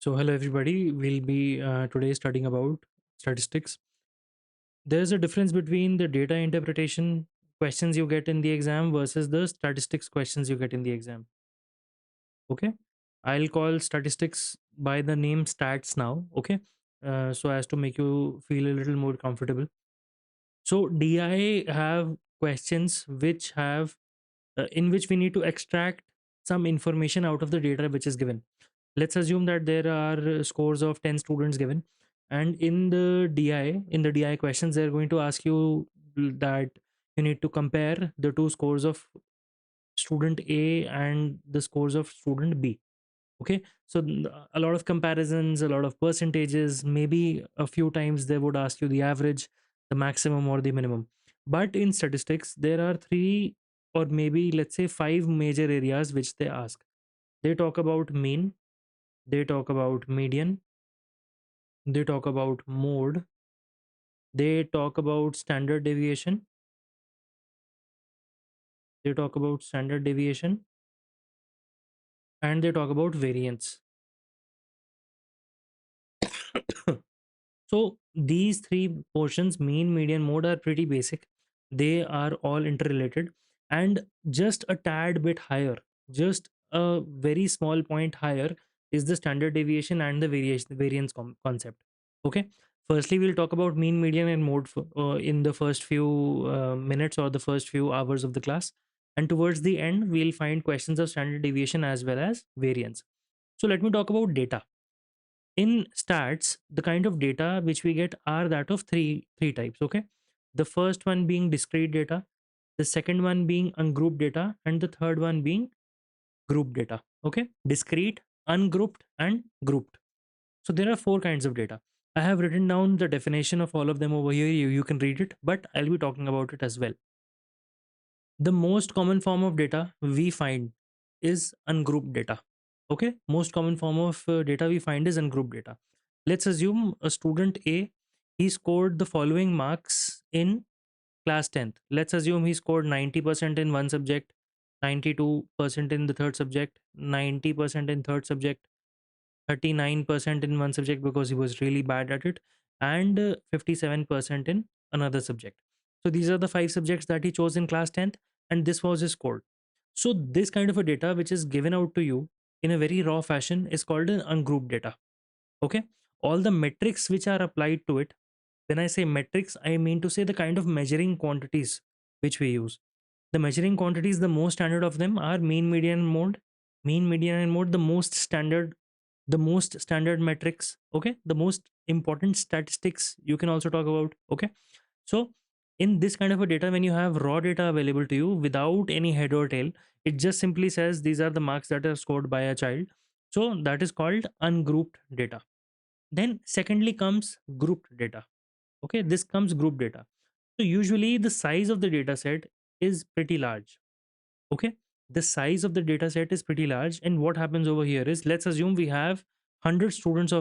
So hello everybody, we'll be today studying about statistics. There's a difference between the data interpretation questions you get in the exam versus the statistics questions you get in the exam. Okay, I'll call statistics by the name stats now. Okay, so as to make you feel a little more comfortable. So DI have questions which have in which we need to extract some information out of the data which is given. Let's assume that there are scores of 10 students given, and in the di questions they're going to ask you that you need to compare the two scores of student A and the scores of student B. Okay, so a lot of comparisons, a lot of percentages, maybe a few times they would ask you the average, the maximum or the minimum. But in statistics there are three, or maybe let's say five major areas which they ask. They talk about mean, they talk about median, they talk about mode, they talk about standard deviation, they talk about standard deviation, and they talk about variance. So these three portions, mean, median, mode, are pretty basic. They are all interrelated, and just a tad bit higher, just a very small point higher, is the standard deviation and the variance concept. Okay. Firstly, we'll talk about mean, median, and mode in the first few minutes or the first few hours of the class, and towards the end, we'll find questions of standard deviation as well as variance. So let me talk about data. In stats, the kind of data which we get are that of three types. Okay, the first one being discrete data, the second one being ungrouped data, and the third one being group data. Okay, discrete, ungrouped, and grouped. So there are four kinds of data. I have written down the definition of all of them over here. You can read it, but I'll be talking about it as well. The most common form of data we find is ungrouped data. Okay, most common form of data we find is ungrouped data. Let's assume a student A, he scored the following marks in class 10th. Let's assume he scored 90% in one subject, 92% in the third subject, 90% in third subject, 39% in one subject because he was really bad at it, and 57% in another subject. So these are the five subjects that he chose in class 10th, and this was his score. So this kind of a data which is given out to you in a very raw fashion is called an ungrouped data. Okay, all the metrics which are applied to it, when I say metrics, I mean to say the kind of measuring quantities which we use. The measuring quantities, the most standard of them are mean, median, and mode. Mean, median, and mode, the most standard metrics. Okay, the most important statistics you can also talk about. Okay, so in this kind of a data, when you have raw data available to you without any head or tail, it just simply says these are the marks that are scored by a child. So that is called ungrouped data. Then secondly comes grouped data. Okay, this comes group data. So usually the size of the data set is pretty large. Okay, the size of the data set is pretty large, and what happens over here is, let's assume we have 100 students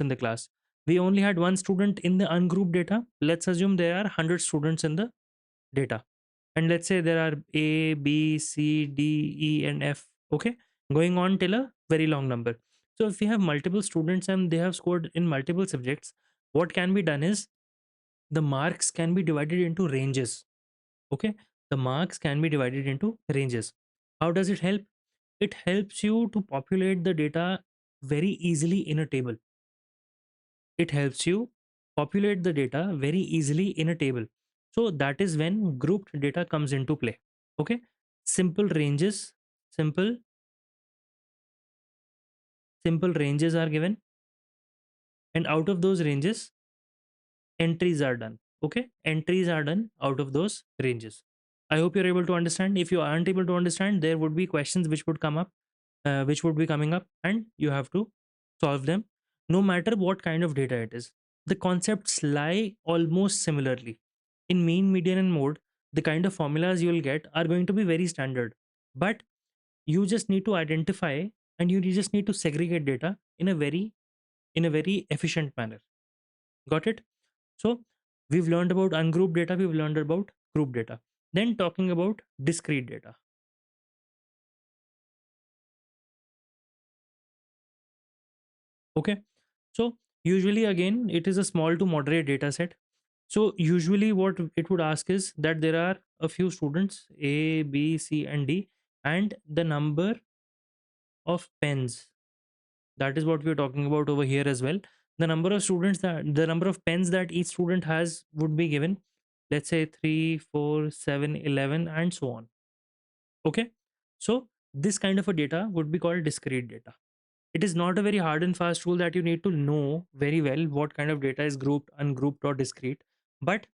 in the class. We only had one student in the ungrouped data. Let's assume there are 100 students in the data, and let's say there are A, B, C, D, E, and F. Okay, going on till a very long number. So if we have multiple students and they have scored in multiple subjects, what can be done is the marks can be divided into ranges. Okay, the marks can be divided into ranges. How does it help? It helps you to populate the data very easily in a table. It helps you populate the data very easily in a table. So that is when grouped data comes into play. Okay, simple ranges, simple simple ranges are given, and out of those ranges entries are done. Okay, entries are done out of those ranges. I hope you're able to understand. If you aren't able to understand, there would be questions which would come up, which would be coming up, and you have to solve them no matter what kind of data it is. The concepts lie almost similarly. In mean, median, and mode, the kind of formulas you'll get are going to be very standard, but you just need to identify, and you just need to segregate data in a very efficient manner. Got it? So we've learned about ungrouped data, we've learned about group data. Then talking about discrete data. Okay, so usually again it is a small to moderate data set. So usually what it would ask is that there are a few students A, B, C, and D, and the number of pens. That is what we're talking about over here as well. The number of students, that the number of pens that each student has would be given. Let's say 3, 4, 7, 11, and so on. Okay. So this kind of a data would be called discrete data. It is not a very hard and fast rule that you need to know very well what kind of data is grouped, ungrouped, or discrete. But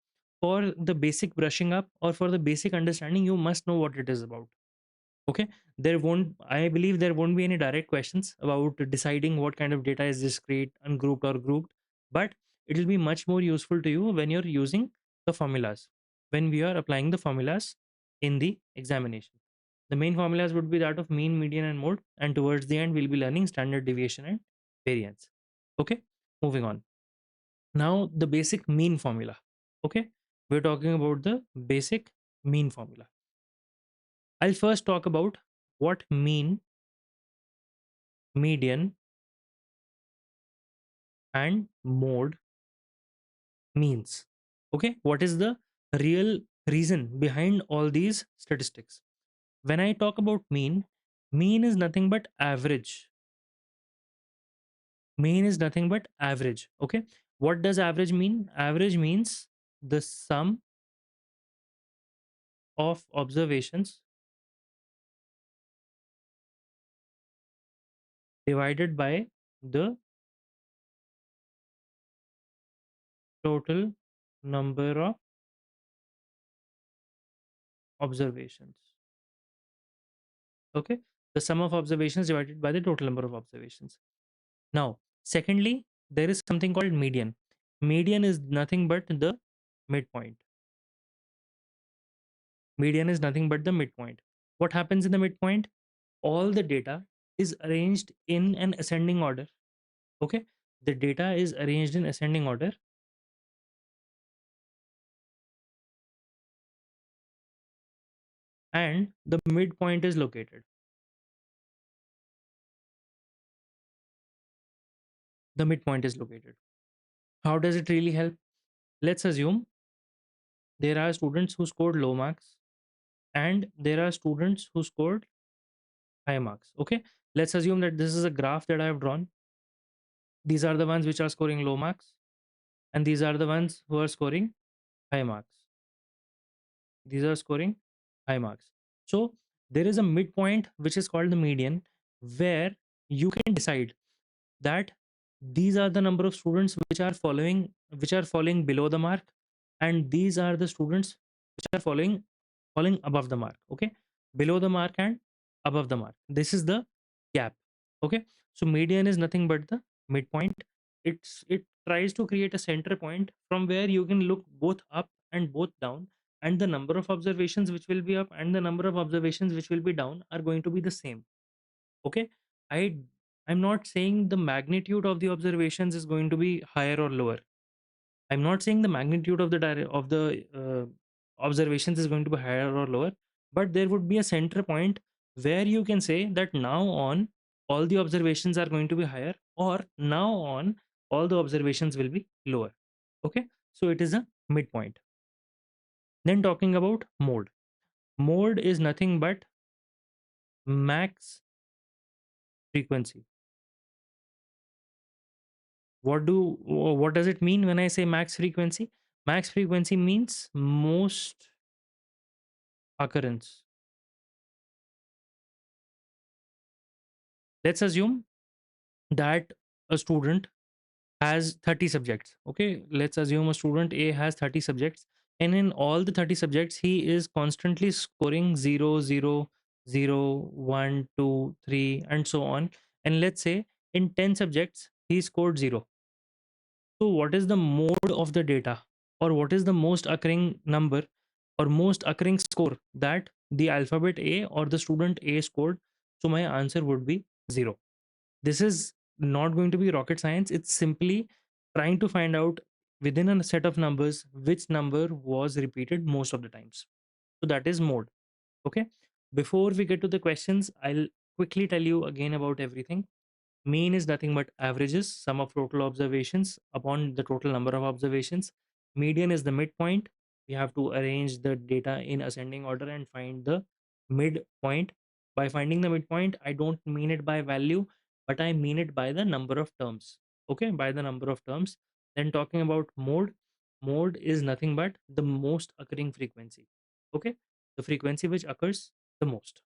for the basic brushing up or for the basic understanding, you must know what it is about. Okay, there won't, I believe there won't be any direct questions about deciding what kind of data is discrete, ungrouped, or grouped, but it will be much more useful to you when you're using the formulas, when we are applying the formulas in the examination. The main formulas would be that of mean, median, and mode, and towards the end we'll be learning standard deviation and variance. Okay, moving on. Now the basic mean formula. Okay, we're talking about the basic mean formula. I'll first talk about what mean, median, and mode means. Okay, what is the real reason behind all these statistics? When I talk about mean, mean is nothing but average. Mean is nothing but average. Okay, what does average mean? Average means the sum of observations divided by the total number of observations. Okay, the sum of observations divided by the total number of observations. Now, secondly, there is something called median. Median is nothing but the midpoint. Median is nothing but the midpoint. What happens in the midpoint? All the data is arranged in an ascending order. Okay, the data is arranged in ascending order, and the midpoint is located. The midpoint is located. How does it really help? Let's assume there are students who scored low marks and there are students who scored high marks. Okay, let's assume that this is a graph that I have drawn. These are the ones which are scoring low marks, and these are the ones who are scoring high marks. These are scoring high marks. So there is a midpoint which is called the median, where you can decide that these are the number of students which are falling below the mark, and these are the students which are falling above the mark. Okay, below the mark and above the mark, this is the gap. Okay, so median is nothing but the midpoint. It tries to create a center point from where you can look both up and both down, and the number of observations which will be up and the number of observations which will be down are going to be the same. Okay, i I'm not saying the magnitude of the observations is going to be higher or lower. I'm not saying the magnitude of the observations is going to be higher or lower, but there would be a center point where you can say that now on all the observations are going to be higher, or now on all the observations will be lower. Okay, so it is a midpoint. Then talking about mode. Mode is nothing but max frequency. What does it mean when I say max frequency? Max frequency means most occurrence. Let's assume that a student has 30 subjects. Okay, let's assume a student A has 30 subjects, and in all the 30 subjects he is constantly scoring 0, 0, 0, 1, 2, 3, and so on. And let's say in 10 subjects he scored 0. So what is the mode of the data, or what is the most occurring number or most occurring score that the alphabet A or the student A scored? So my answer would be 0. This is not going to be rocket science. It's simply trying to find out within a set of numbers which number was repeated most of the times. So that is mode. Okay. Before we get to the questions, I'll quickly tell you again about everything. Mean is nothing but averages, sum of total observations upon the total number of observations. Median is the midpoint. We have to arrange the data in ascending order and find the midpoint. By finding the midpoint, I don't mean it by value, but I mean it by the number of terms. Okay, by the number of terms. Then talking about mode, mode is nothing but the most occurring frequency. Okay, the frequency which occurs the most.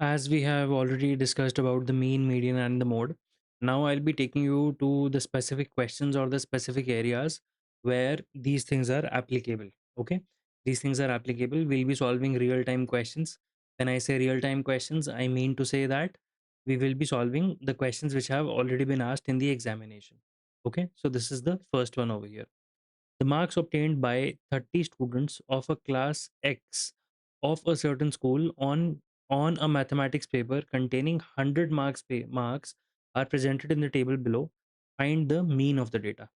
As we have already discussed about the mean, median, and the mode, now I'll be taking you to the specific questions or the specific areas where these things are applicable. Okay, these things are applicable. We'll be solving real time questions. When I say real time questions, I mean to say that we will be solving the questions which have already been asked in the examination. Okay, so this is the first one over here. The marks obtained by 30 students of a class X of a certain school on a mathematics paper containing 100 marks are presented in the table below. Find the mean of the data.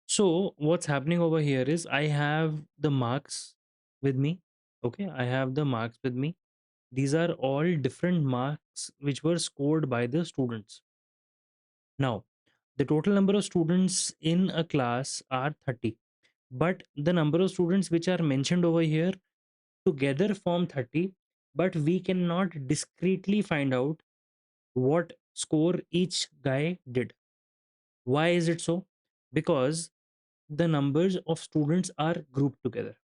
So what's happening over here is I have the marks with me. Okay, I have the marks with me. These are all different marks which were scored by the students. Now, the total number of students in a class are 30, but the number of students which are mentioned over here together form 30, but we cannot discretely find out what score each guy did. Why is it so? Because the numbers of students are grouped together.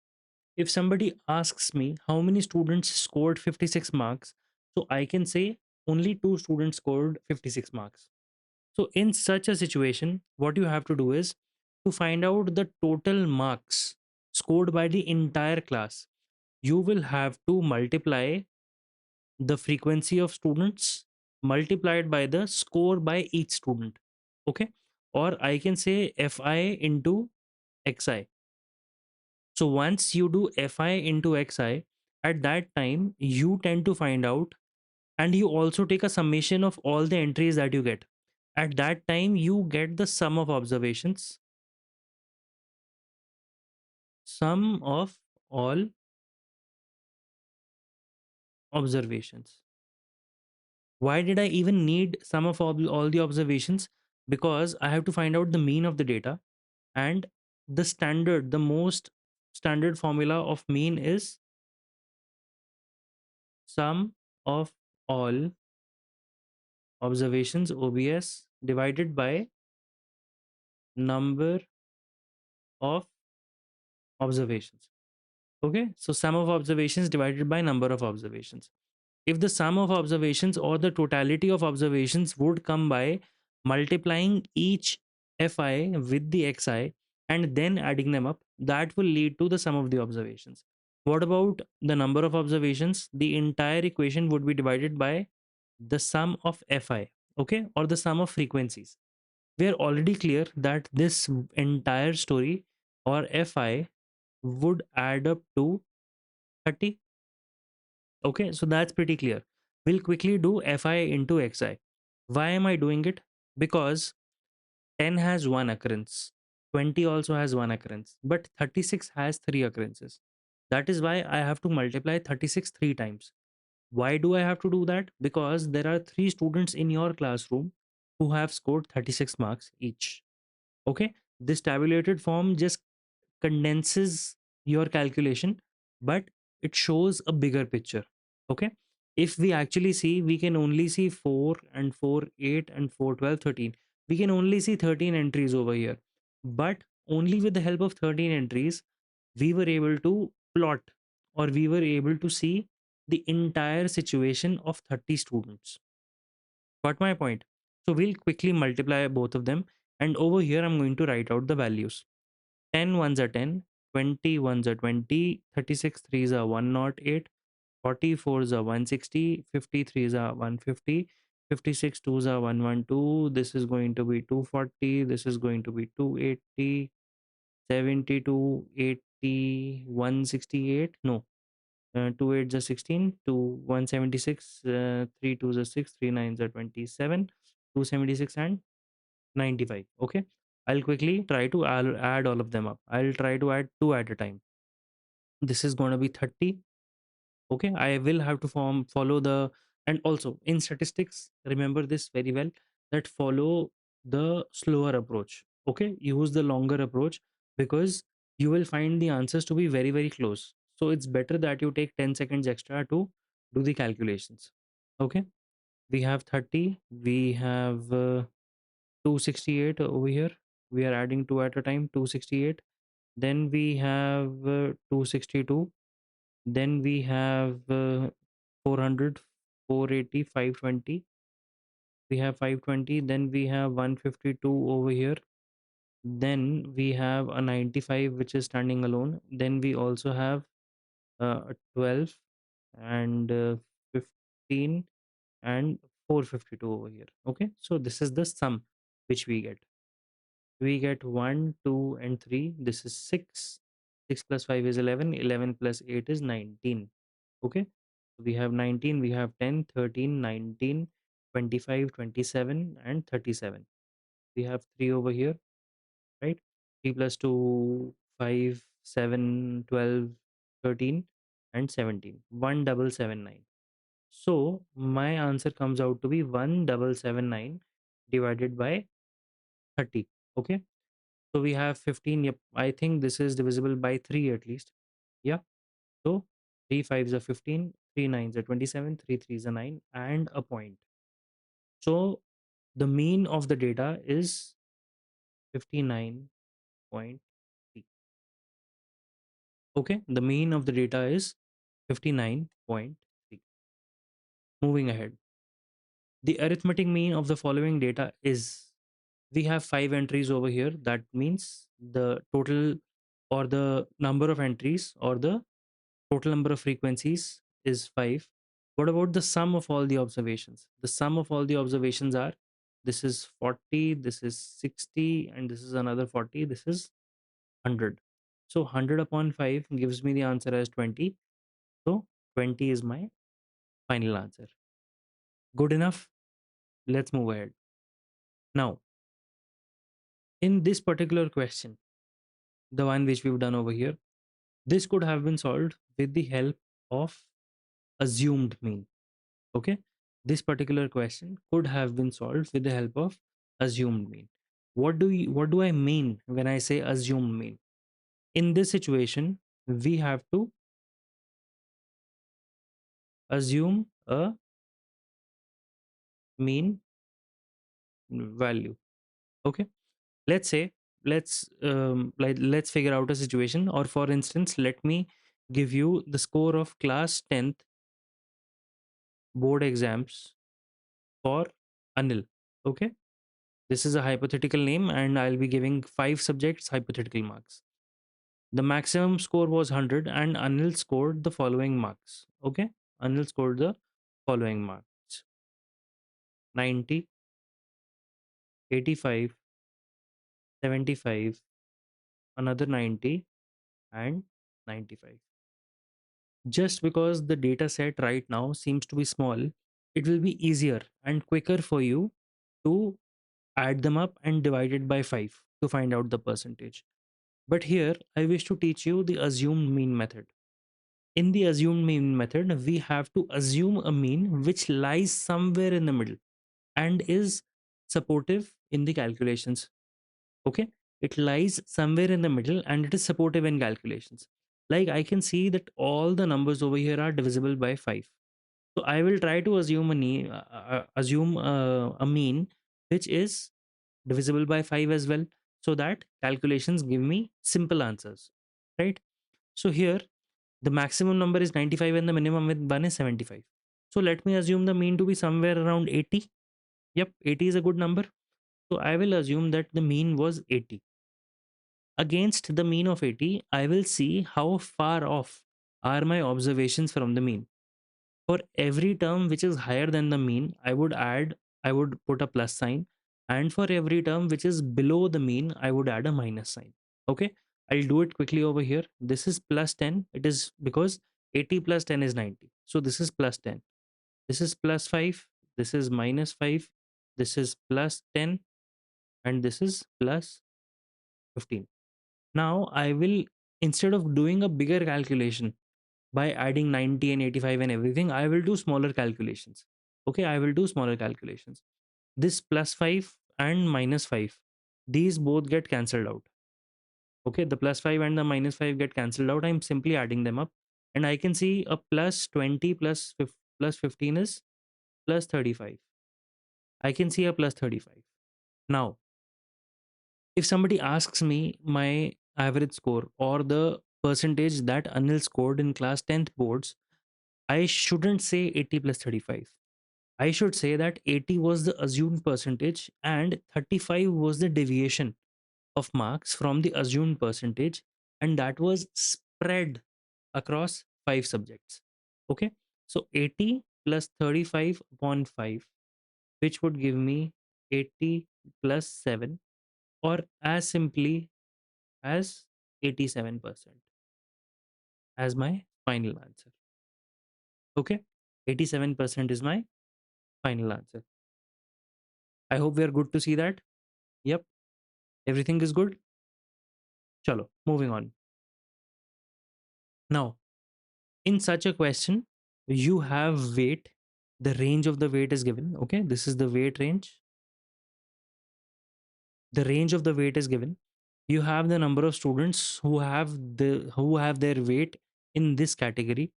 If somebody asks me how many students scored 56 marks, so I can say only two students scored 56 marks. So in such a situation, what you have to do is to find out the total marks scored by the entire class. You will have to multiply the frequency of students multiplied by the score by each student. Okay. Or I can say Fi into Xi. So once you do Fi into Xi, at that time you tend to find out, and you also take a summation of all the entries that you get. At that time you get the sum of observations, sum of all observations. Why did I even need sum of all the observations? Because I have to find out the mean of the data, and the most standard formula of mean is sum of all observations, OBS, divided by number of observations. Okay, so sum of observations divided by number of observations. If the sum of observations or the totality of observations would come by multiplying each Fi with the Xi and then adding them up, that will lead to the sum of the observations. What about the number of observations? The entire equation would be divided by the sum of Fi, okay, or the sum of frequencies. We are already clear that this entire story or Fi would add up to 30. Okay, so that's pretty clear. We'll quickly do Fi into Xi. Why am I doing it? Because 10 has one occurrence, 20 also has one occurrence, but 36 has three occurrences. That is why I have to multiply 36 three times. Why do I have to do that? Because there are three students in your classroom who have scored 36 marks each. Okay, this tabulated form just condenses your calculation, but it shows a bigger picture. Okay, if we actually see, we can only see 4 and 4 8 and 4 12 13. We can only see 13 entries over here, but only with the help of 13 entries we were able to plot, or we were able to see the entire situation of 30 students. Got my point? So we'll quickly multiply both of them, and over here I'm going to write out the values. 10 ones are 10, 20 ones are 20, 36 threes are 108, 44s are 160, 53s are 150, 56 twos are 112, this is going to be 240, this is going to be 280, 72, 80, 168, no, 2 eights are 16, 2 176, 3 twos are 6, 3 nines are 27, 276 and 95. Okay, I'll quickly try to add all of them up. I'll try to add two at a time. This is going to be 30, Okay, I will have to follow the, and also in statistics, remember this very well, that follow the slower approach. Okay, use the longer approach, because you will find the answers to be very very close. So it's better that you take 10 seconds extra to do the calculations. Okay, we have 30, we have 268 over here. We are adding two at a time, 268. Then we have 262. Then we have 400, 480, 520. We have 520. Then we have 152 over here. Then we have a 95, which is standing alone. Then we also have a 12 and 15 and 452 over here. Okay, so this is the sum which we get. We get 1, 2, and 3. This is 6. 6 plus 5 is 11. 11 plus 8 is 19. Okay, we have 19, we have 10, 13, 19, 25, 27, and 37. We have 3 over here, right? 3 plus 2, 5, 7, 12, 13, and 17. 1779. So my answer comes out to be 1779 divided by 30. Okay, so we have 15. Yep, I think this is divisible by 3 at least. Yeah, so 3 fives are 15, 3 nines are 27, 3 threes are 9, and a point. So the mean of the data is 59.3. Okay, the mean of the data is 59.3. Moving ahead, the arithmetic mean of the following data is, we have 5 entries over here. That means the total, or the number of entries, or the total number of frequencies is 5. What about the sum of all the observations? The sum of all the observations are, this is 40, this is 60, and this is another 40, this is 100. So 100 upon 5 gives me the answer as 20. So 20 is my final answer. Good enough? Let's move ahead. Now, in this particular question, the one which we've done over here, this could have been solved with the help of assumed mean. Okay, this particular question could have been solved with the help of assumed mean. What do I mean when I say assumed mean? In this situation, we have to assume a mean value. Okay, let's say, let's figure out a situation, or for instance, let me give you the score of class 10th board exams for Anil. Okay, this is a hypothetical name, and I'll be giving 5 subjects hypothetical marks. The maximum score was 100, and Anil scored the following marks. Okay, Anil scored the following marks: 90, 85, 75, another 90, and 95. Just because the data set right now seems to be small, it will be easier and quicker for you to add them up and divide it by 5 to find out the percentage. But here, I wish to teach you the assumed mean method. In the assumed mean method, we have to assume a mean which lies somewhere in the middle and is supportive in the calculations. Okay, it lies somewhere in the middle and it is supportive in calculations. Like, I can see that all the numbers over here are divisible by 5. So I will try to assume a mean which is divisible by 5 as well, so that calculations give me simple answers, right? So here, the maximum number is 95 and the minimum with 1 is 75. So let me assume the mean to be somewhere around 80. Yep, 80 is a good number. So I will assume that the mean was 80. Against the mean of 80, I will see how far off are my observations from the mean. For every term which is higher than the mean, I would put a plus sign. And for every term which is below the mean, I would add a minus sign. Okay, I'll do it quickly over here. This is plus 10. It is because 80 plus 10 is 90. So this is plus 10. This is plus 5. This is minus 5. This is plus 10. And this is plus 15. Now I will, instead of doing a bigger calculation, by adding 90 and 85 and everything, I will do smaller calculations. Okay, I will do smaller calculations. This plus 5 and minus 5, these both get cancelled out. Okay, the plus 5 and the minus 5 get cancelled out. I'm simply adding them up, and I can see a plus 20 plus 15 is plus 35. I can see a plus 35. Now, if somebody asks me my average score or the percentage that Anil scored in class 10th boards, I shouldn't say 80 plus 35. I should say that 80 was the assumed percentage and 35 was the deviation of marks from the assumed percentage, and that was spread across 5 subjects. Okay, so 80 plus 35 upon 5, which would give me 80 plus 7, or as simply as 87% as my final answer. Okay, 87% is my final answer. I hope we are good to see that. Yep, everything is good. Chalo, moving on. Now, in such a question, you have weight. The range of the weight is given. Okay, this is the weight range. The range of the weight is given. You have the number of students who have their weight in this category,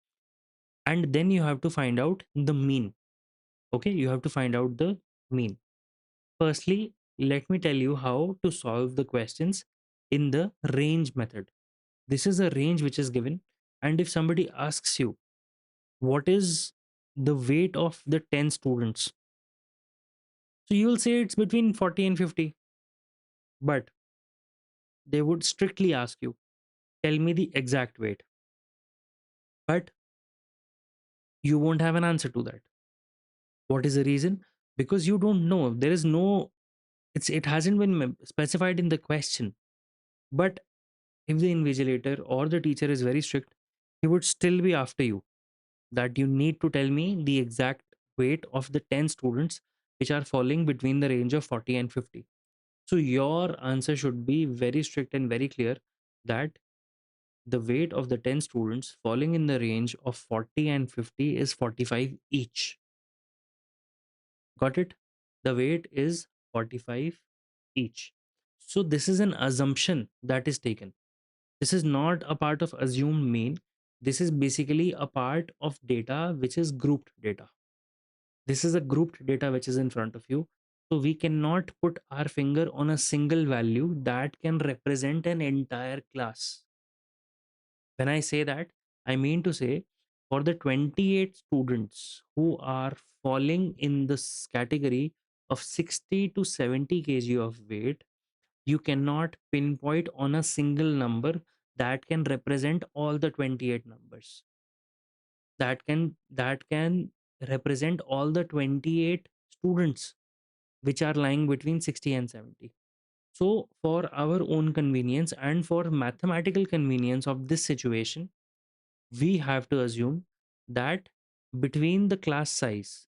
and then you have to find out the mean. Okay, you have to find out the mean. Firstly, let me tell you how to solve the questions in the range method. This is a range which is given, and if somebody asks you what is the weight of the 10 students, so you will say it's between 40 and 50, but they would strictly ask you, tell me the exact weight. But you won't have an answer to that. What is the reason? Because you don't know. There is no, it hasn't been specified in the question. But if the invigilator or the teacher is very strict, he would still be after you, that you need to tell me the exact weight of the 10 students which are falling between the range of 40 and 50. So your answer should be very strict and very clear, that the weight of the 10 students falling in the range of 40 and 50 is 45 each. Got it? The weight is 45 each. So this is an assumption that is taken. This is not a part of assumed mean. This is basically a part of data which is grouped data. This is a grouped data which is in front of you. So we cannot put our finger on a single value that can represent an entire class. When I say that, I mean to say, for the 28 students who are falling in this category of 60 to 70 kg of weight, you cannot pinpoint on a single number that can represent all the 28 numbers. That can represent all the 28 students which are lying between 60 and 70. So for our own convenience and for mathematical convenience of this situation, we have to assume that between the class size,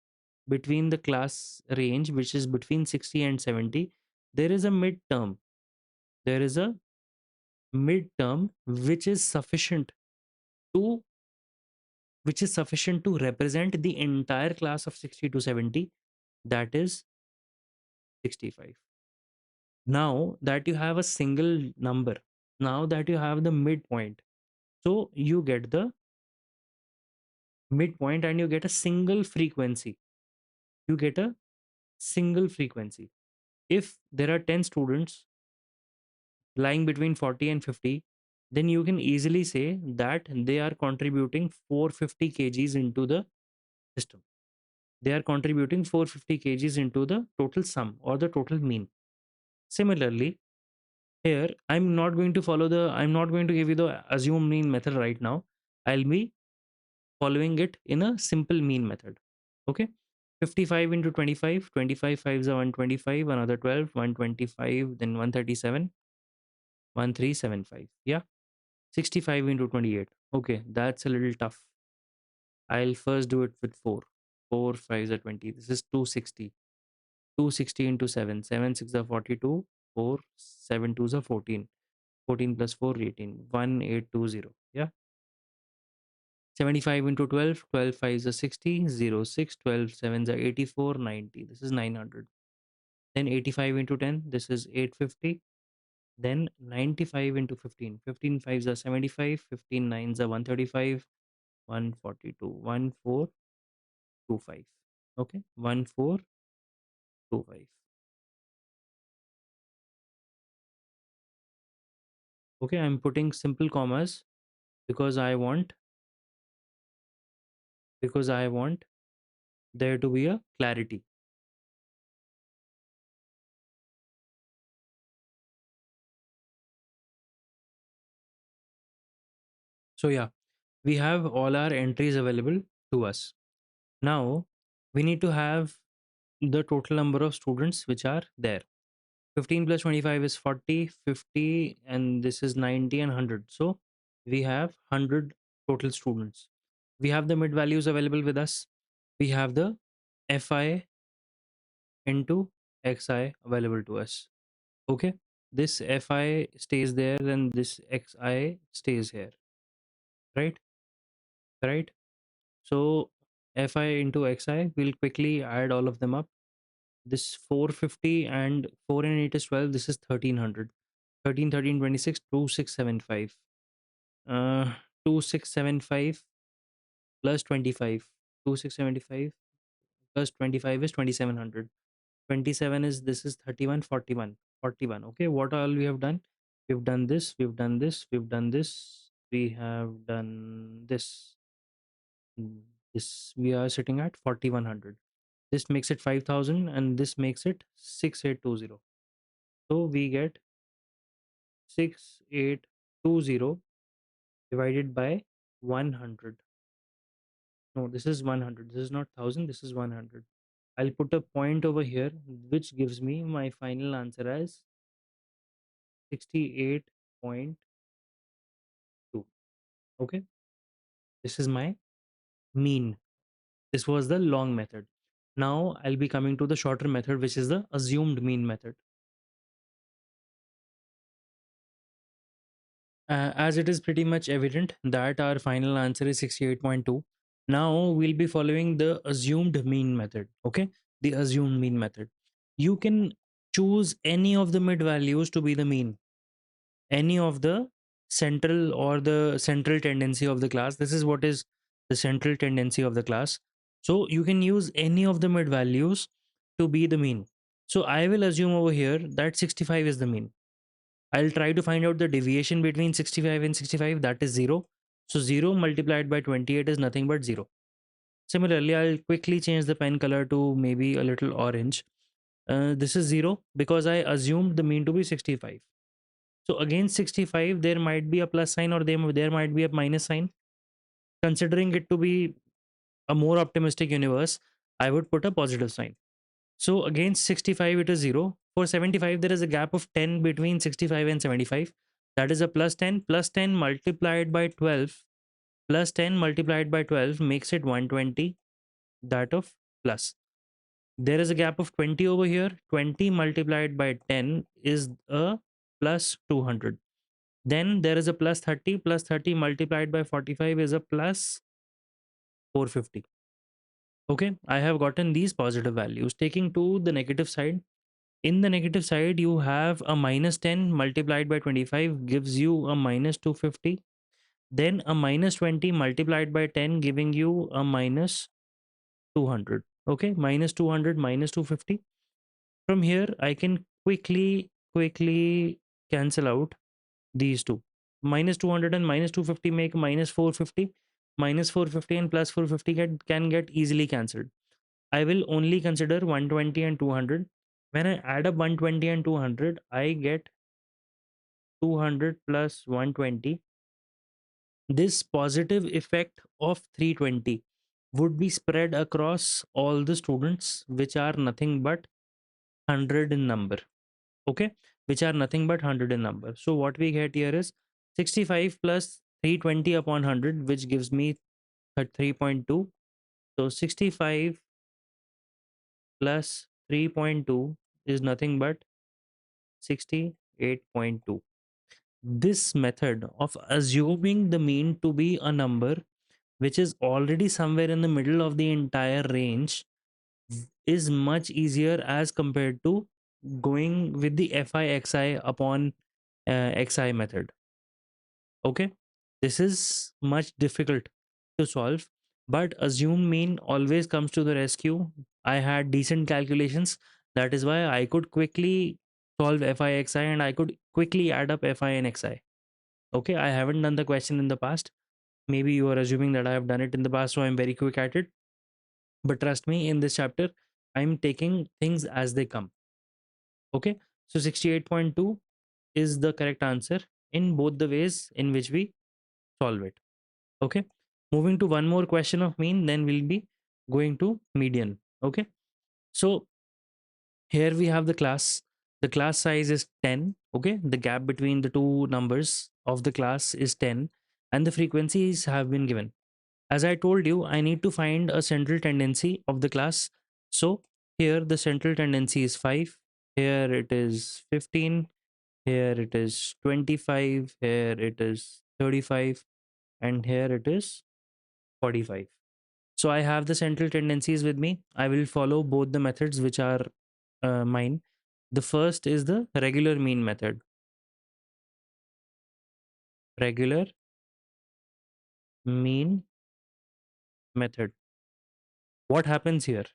between the class range, which is between 60 and 70, there is a midterm. There is a midterm to which is sufficient to represent the entire class of 60 to 70, that is 65. Now that you have a single number, now that you have the midpoint, so you get the midpoint and you get a single frequency. You get a single frequency. If there are 10 students lying between 40 and 50, then you can easily say that they are contributing 450 kgs into the system. They are contributing 450 kgs into the total sum or the total mean. Similarly, here I'm not going to give you the assume mean method right now. I'll be following it in a simple mean method. Okay, 55 into 25, 25 fives are 125, another 12, 125, then 137, 1375. Yeah, 65 into 28. Okay, that's a little tough. I'll first do it with 4. 4 fives are 20. This is 260. 260 into 7. 7 6 are 42. 4 7 2s are 14. 14 plus 4 18. 1820. Yeah. 75 into 12, 12 5s are 60, 0, 6, 12 7s are 84, 90. This is 900. Then 85 into 10, this is 850. Then 95 into 15, 15 5s are 75, 15 9s are 135, 142, 1425. Okay, 1425. Okay, I'm putting simple commas because I want there to be a clarity. So yeah, we have all our entries available to us. Now we need to have the total number of students which are there. 15 plus 25 is 40, 50, and this is 90 and 100. So we have 100 total students. We have the mid values available with us. We have the fi into xi available to us. Okay, this fi stays there and this xi stays here, right? Right. So fi into xi, we'll quickly add all of them up. This 450 and 4 and 8 is 12. This is 1300. 13, 13, 26, 2675. 2675 plus 25. 2675 plus 25 is 2700. 27 is, this is 31, 41. 41. Okay, what all we have done? We've done this, we've done this, we've done this, we have done this. This we are sitting at 4100. This makes it 5000 and this makes it 6820. So we get 6820 divided by 100. No, this is 100. This is not 1000, this is 100. I'll put a point over here which gives me my final answer as 68.2. Okay, this is my mean. This was the long method. Now I'll be coming to the shorter method, which is the assumed mean method. As it is pretty much evident that our final answer is 68.2, now we'll be following the assumed mean method. Okay, the assumed mean method. You can choose any of the mid values to be the mean, any of the central or the central tendency of the class. This is what is the central tendency of the class. So you can use any of the mid values to be the mean. So I will assume over here that 65 is the mean. I'll try to find out the deviation between 65 and 65, that is 0. So 0 multiplied by 28 is nothing but 0. Similarly, I'll quickly change the pen color to maybe a little orange. This is 0 because I assumed the mean to be 65. So against 65, there might be a plus sign or there might be a minus sign. Considering it to be a more optimistic universe, I would put a positive sign. So against 65, it is 0. For 75, there is a gap of 10 between 65 and 75. That is a plus 10. Plus 10 multiplied by 12. Plus 10 multiplied by 12 makes it 120. That of plus. There is a gap of 20 over here. 20 multiplied by 10 is a plus 200. Then there is a plus 30. Plus 30 multiplied by 45 is a plus 450. Okay, I have gotten these positive values. Taking to the negative side, in the negative side, you have a minus 10 multiplied by 25 gives you a minus 250. Then a minus 20 multiplied by 10 giving you a minus 200. Okay, minus 200 minus 250. From here, I can quickly cancel out these two. Minus 200 and minus 250 make minus 450. Minus 450 and plus 450 can get easily cancelled. I will only consider 120 and 200. When I add up 120 and 200, I get 200 plus 120. This positive effect of 320 would be spread across all the students, which are nothing but 100 in number. Okay, which are nothing but 100 in number. So what we get here is 65 plus 320 upon 100, which gives me 3.2. So 65 plus 3.2 is nothing but 68.2. This method of assuming the mean to be a number which is already somewhere in the middle of the entire range, is much easier as compared to going with the FI upon XI method. Okay, this is much difficult to solve, but assumed mean always comes to the rescue. I had decent calculations, that is why I could quickly solve FI and I could quickly add up FI and XI. Okay, I haven't done the question in the past. Maybe you are assuming that I have done it in the past, so I'm very quick at it. But trust me, in this chapter, I'm taking things as they come. Okay, so 68.2 is the correct answer in both the ways in which we solve it. Okay, moving to one more question of mean, then we'll be going to median. Okay, so here we have the class size is 10. Okay, the gap between the two numbers of the class is 10 and the frequencies have been given. As I told you, I need to find a central tendency of the class. So here the central tendency is 5, here it is 15, here it is 25, here it is 35, and here it is 45. So I have the central tendencies with me. I will follow both the methods which are mine. The first is the regular mean method. Regular mean method. What happens here?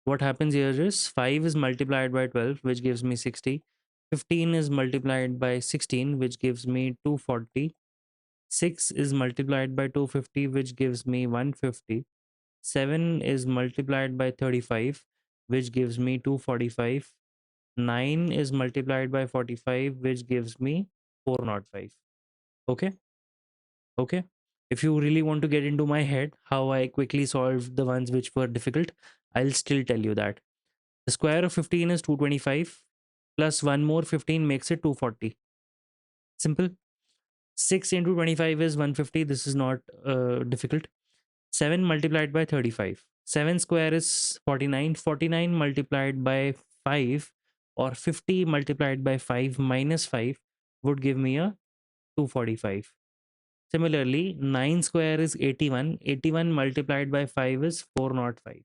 What happens here is 5 is multiplied by 12, which gives me 60. 15 is multiplied by 16, which gives me 240. 6 is multiplied by 250, which gives me 150. 7 is multiplied by 35, which gives me 245. 9 is multiplied by 45, which gives me 405. Okay, okay. If you really want to get into my head how I quickly solved the ones which were difficult, I'll still tell you that. The square of 15 is 225, plus one more 15 makes it 240. Simple. 6 into 25 is 150. This is not difficult. 7 multiplied by 35. 7 square is 49. 49 multiplied by 5 or 50 multiplied by 5 minus 5 would give me a 245. Similarly, 9 square is 81. 81 multiplied by 5 is 405.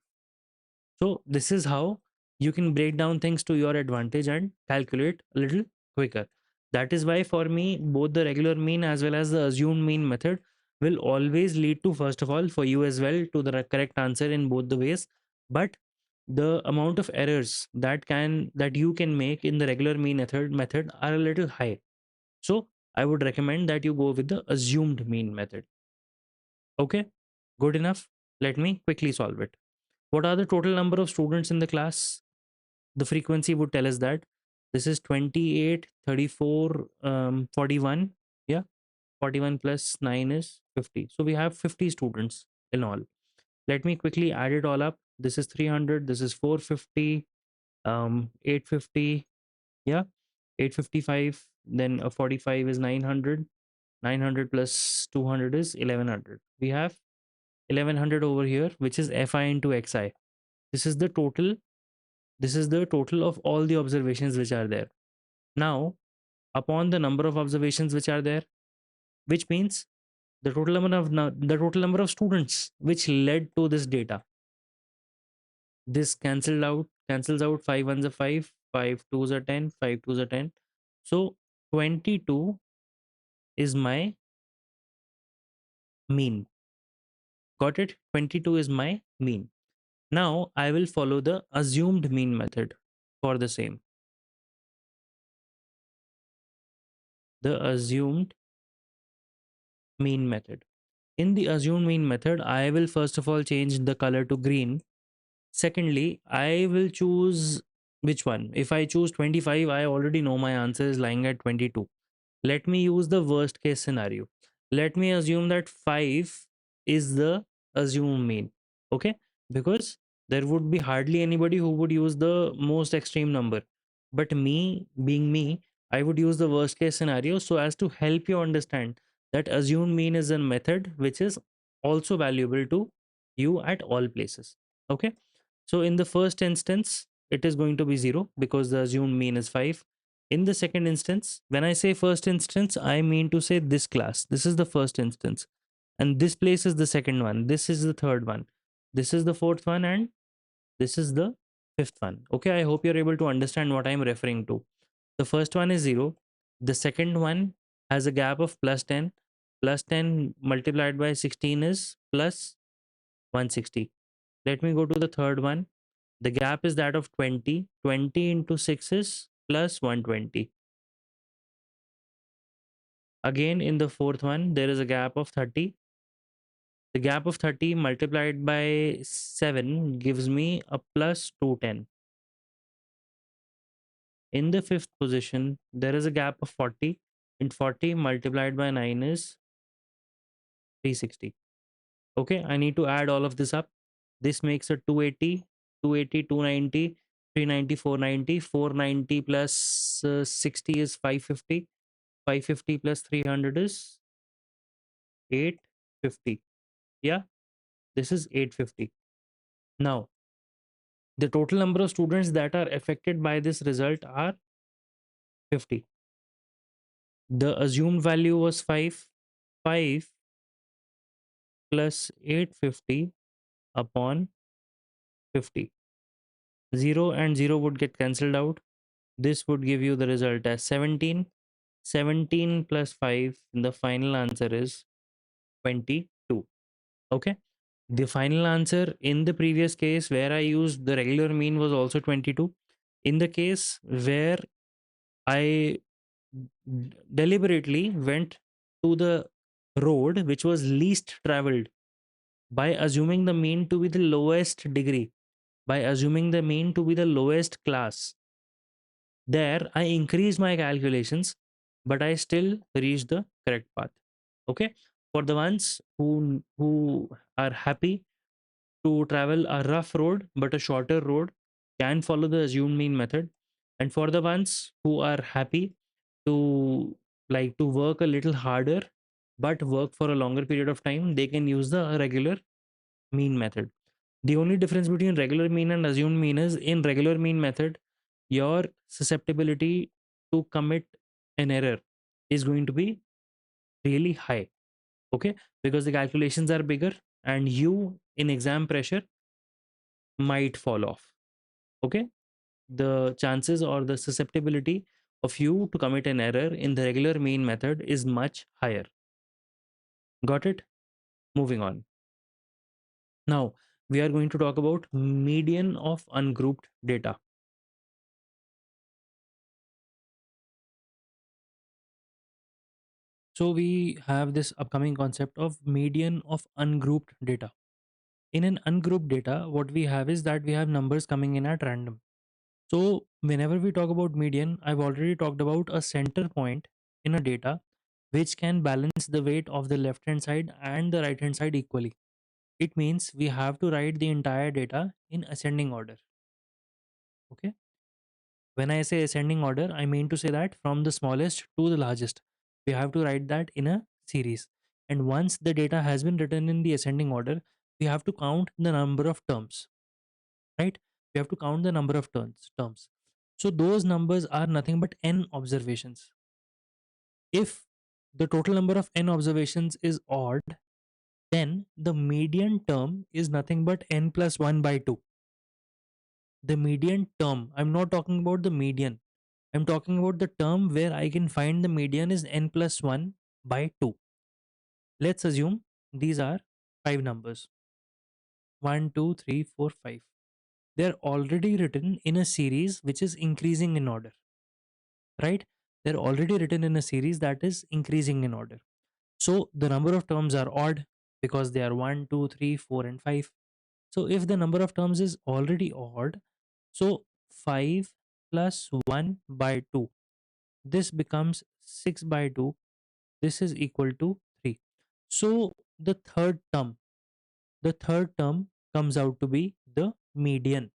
So this is how you can break down things to your advantage and calculate a little quicker. That is why for me, both the regular mean as well as the assumed mean method will always lead to, first of all, for you as well, to the correct answer in both the ways. But the amount of errors that you can make in the regular mean method are a little high. So I would recommend that you go with the assumed mean method. Okay, good enough. Let me quickly solve it. What are the total number of students in the class? The frequency would tell us that this is 28, 34, 41. Yeah, 41 plus 9 is 50. So we have 50 students in all. Let me quickly add it all up. This is 300, this is 450, 850. Yeah, 855. Then a 45 is 900. 900 plus 200 is 1100. We have 1100 over here, which is Fi into Xi. This is the total. This is the total of all the observations which are there. Now, upon the number of observations which are there, which means the total number of students which led to this data. This cancels out. 5 ones are 5, 5 twos are 10, 5 twos are 10. So 22 is my mean. Got it? 22 is my mean. Now I will follow the assumed mean method for the same. The assumed mean method. In the assumed mean method, I will first of all change the color to green. Secondly, I will choose which one. If I choose 25, I already know my answer is lying at 22. Let me use the worst case scenario. Let me assume that 5 is the assumed mean. Okay, because there would be hardly anybody who would use the most extreme number, but me being me, I would use the worst case scenario so as to help you understand that assumed mean is a method which is also valuable to you at all places. Okay, so in the first instance it is going to be 0 because the assumed mean is 5. In the second instance, when I say first instance, I mean to say this class. This is the first instance. And this place is the second one, this is the third one, this is the fourth one, and this is the fifth one. Okay, I hope you're able to understand what I'm referring to. The first one is 0, the second one has a gap of plus 10, plus 10 multiplied by 16 is plus 160. Let me go to the third one. The gap is that of 20. 20 into 6 is plus 120. Again, in the fourth one, there is a gap of 30. The gap of 30 multiplied by 7 gives me a plus 210. In the fifth position, there is a gap of 40. And 40 multiplied by 9 is 360. Okay, I need to add all of this up. This makes a 280, 280, 290, 390, 490. 490 plus 60 is 550. 550 plus 300 is 850. Yeah, this is 850. Now, the total number of students that are affected by this result are 50. The assumed value was 5. 5 plus 850 upon 50. 0 and 0 would get cancelled out. This would give you the result as 17. 17 plus 5, the final answer is 22. Okay. The final answer in the previous case where I used the regular mean was also 22. In the case where I deliberately went to the road which was least traveled by assuming the mean to be the lowest degree, by assuming the mean to be the lowest class, there I increased my calculations, but I still reached the correct path. Okay. For the ones who are happy to travel a rough road but a shorter road, can follow the assumed mean method. And for the ones who are happy to like to work a little harder but work for a longer period of time, they can use the regular mean method. The only difference between regular mean and assumed mean is in regular mean method, your susceptibility to commit an error is going to be really high. Okay, because the calculations are bigger and you in exam pressure might fall off. Okay, the chances or the susceptibility of you to commit an error in the regular mean method is much higher. Got it? Moving on. Now we are going to talk about median of ungrouped data. So we have this upcoming concept of median of ungrouped data. In an ungrouped data, what we have is that we have numbers coming in at random. So whenever we talk about median, I've already talked about a center point in a data which can balance the weight of the left hand side and the right hand side equally. It means we have to write the entire data in ascending order. Okay. When I say ascending order, I mean to say that from the smallest to the largest, we have to write that in a series. And once the data has been written in the ascending order, we have to count the number of terms, right? We have to count the number of terms. So those numbers are nothing but n observations. If the total number of n observations is odd, then the median term is nothing but n plus 1 by 2. The median term, I'm not talking about the median. I'm talking about the term where I can find the median is n plus 1 by 2. Let's assume these are 5 numbers: 1, 2, 3, 4, 5. They're already written in a series which is increasing in order, right? They're already written in a series that is increasing in order. So the number of terms are odd because they are 1, 2, 3, 4, and 5. So if the number of terms is already odd, so 5 plus 1 by 2, this becomes 6 by 2. This is equal to 3. So the third term comes out to be the median,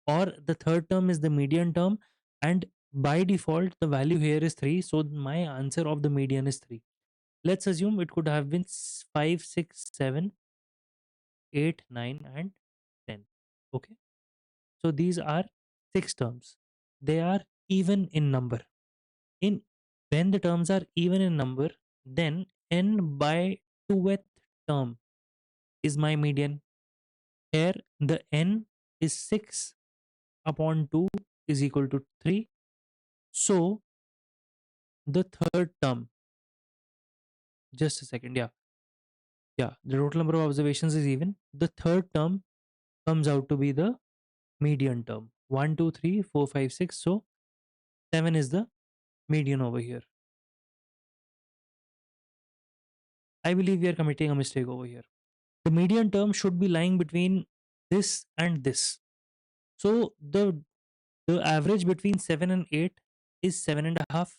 or the third term is the median term, and by default the value here is 3. So my answer of the median is 3. Let's assume it could have been 5, 6, 7, 8, 9, and 10. Okay. So these are 6 terms. They are even in number. In When the terms are even in number, then n by 2th term is my median. Here, the n is 6 upon 2 is equal to 3. So, the third term, just a second, yeah, the total number of observations is even. The third term comes out to be the median term. 1, 2, 3, 4, 5, 6. So, 7 is the median over here. I believe we are committing a mistake over here. The median term should be lying between this and this. So, the average between 7 and 8 is 7.5,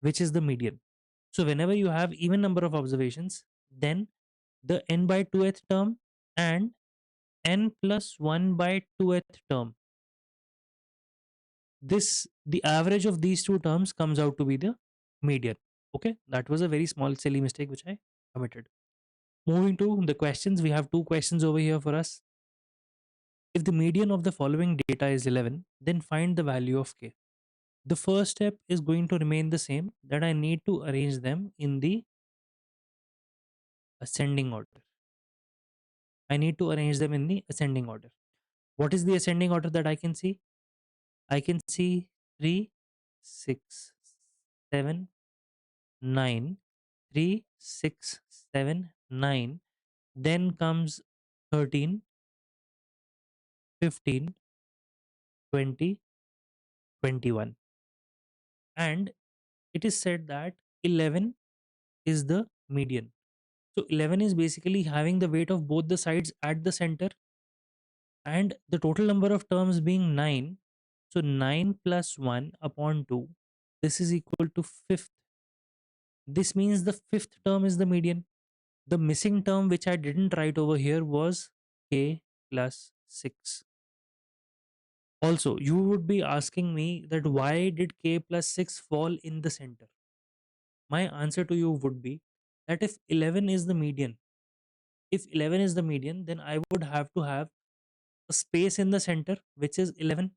which is the median. So, whenever you have even number of observations, then the n by 2th term and n plus 1 by 2th term, this the average of these two terms comes out to be the median. Okay, that was a very small silly mistake which I committed. Moving to the questions, we have two questions over here for us. If the median of the following data is 11, then find the value of k. The first step is going to remain the same, that I need to arrange them in the ascending order. I need to arrange them in the ascending order. What is the ascending order that I can see? I can see 3, 6, 7, 9, 3, 6, 7, 9. Then comes 13, 15, 20, 21. And it is said that 11 is the median. So 11 is basically having the weight of both the sides at the center, and the total number of terms being 9. So 9 plus 1 upon 2, this is equal to fifth. This means the fifth term is the median. The missing term which I didn't write over here was k plus 6. Also, you would be asking me that why did k plus 6 fall in the center? My answer to you would be that if 11 is the median, then I would have to have a space in the center which is 11,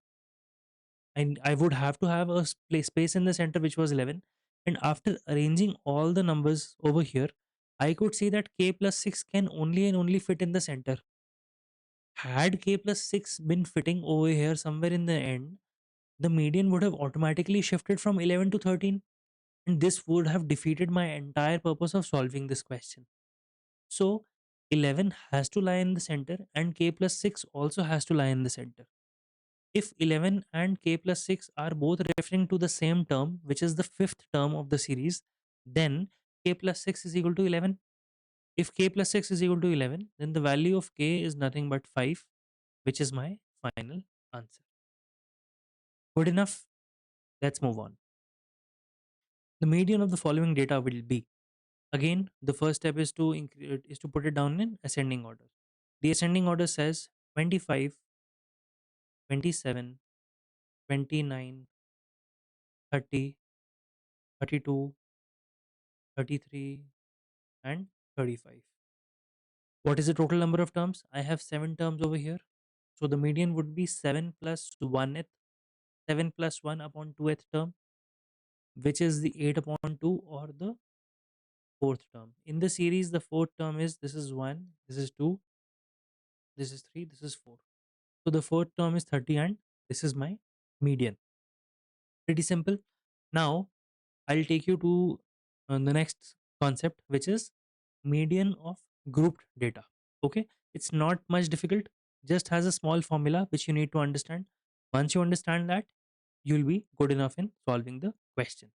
and I would have to have a space in the center which was 11. And after arranging all the numbers over here, I could see that k plus 6 can only and only fit in the center. Had k plus 6 been fitting over here somewhere in the end, the median would have automatically shifted from 11 to 13, and this would have defeated my entire purpose of solving this question. So 11 has to lie in the center, and k plus 6 also has to lie in the center. If 11 and k plus 6 are both referring to the same term, which is the fifth term of the series, then k plus 6 is equal to 11. If k plus 6 is equal to 11, then the value of k is nothing but 5, which is my final answer. Good enough? Let's move on. The median of the following data will be, again, the first step is to put it down in ascending order. The ascending order says 25, 27, 29, 30, 32, 33, and 35. What is the total number of terms? I have 7 terms over here. So the median would be 7 plus 1th, 7 plus 1 upon 2th term, which is the 8 upon 2 or the fourth term. In the series, the fourth term is, this is 1, this is 2, this is 3, this is 4. So the fourth term is 30, and this is my median. Pretty simple. Now I'll take you to the next concept, which is median of grouped data. Okay, it's not much difficult, just has a small formula which you need to understand. Once you understand that, you'll be good enough in solving the question.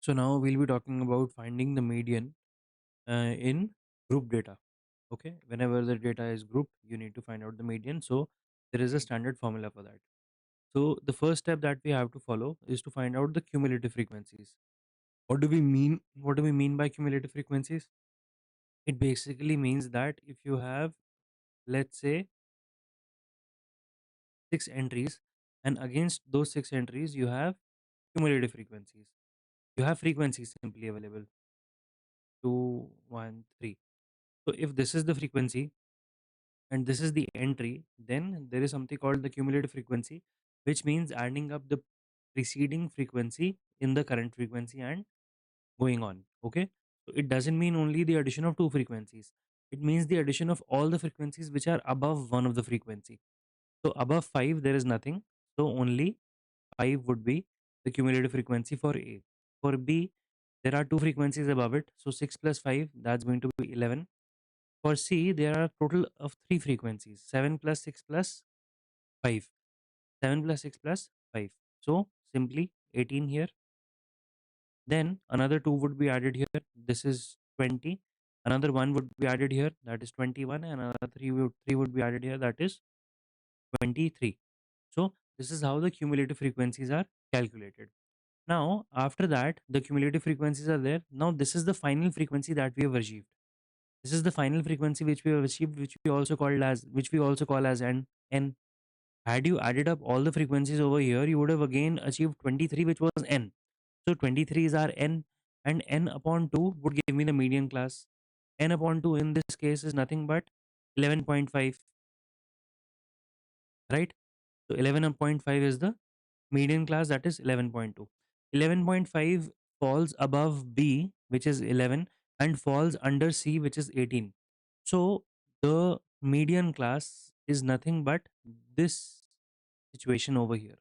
So now we'll be talking about finding the median in group data. Okay, whenever the data is grouped, you need to find out the median. So there is a standard formula for that. So the first step that we have to follow is to find out the cumulative frequencies. What do we mean? What do we mean by cumulative frequencies? It basically means that if you have, let's say, 6 entries, and against those 6 entries, you have cumulative frequencies. You have frequencies simply available, 2, 1, 3. So if this is the frequency and this is the entry, then there is something called the cumulative frequency, which means adding up the preceding frequency in the current frequency and going on. Okay, so it doesn't mean only the addition of two frequencies. It means the addition of all the frequencies which are above one of the frequency. So above 5 there is nothing, so only 5 would be the cumulative frequency for A. For B, there are two frequencies above it, so 6 plus 5, that's going to be 11. For C, there are total of three frequencies, 7 plus 6 plus 5. 7 plus 6 plus 5. So simply 18 here. Then another 2 would be added here. This is 20. Another 1 would be added here. That is 21. And another 3 would be added here. That is 23. So this is how the cumulative frequencies are calculated. Now, after that, the cumulative frequencies are there. Now, this is the final frequency that we have achieved. This is the final frequency which we have achieved, which we also call as n. Had you added up all the frequencies over here, you would have again achieved 23, which was n. So 23 is our n, and n upon 2 would give me the median class. N upon 2 in this case is nothing but 11.5, right? So 11.5 is the median class, that is 11.2. 11.5 falls above B, which is 11, and falls under C, which is 18. So the median class is nothing but this situation over here.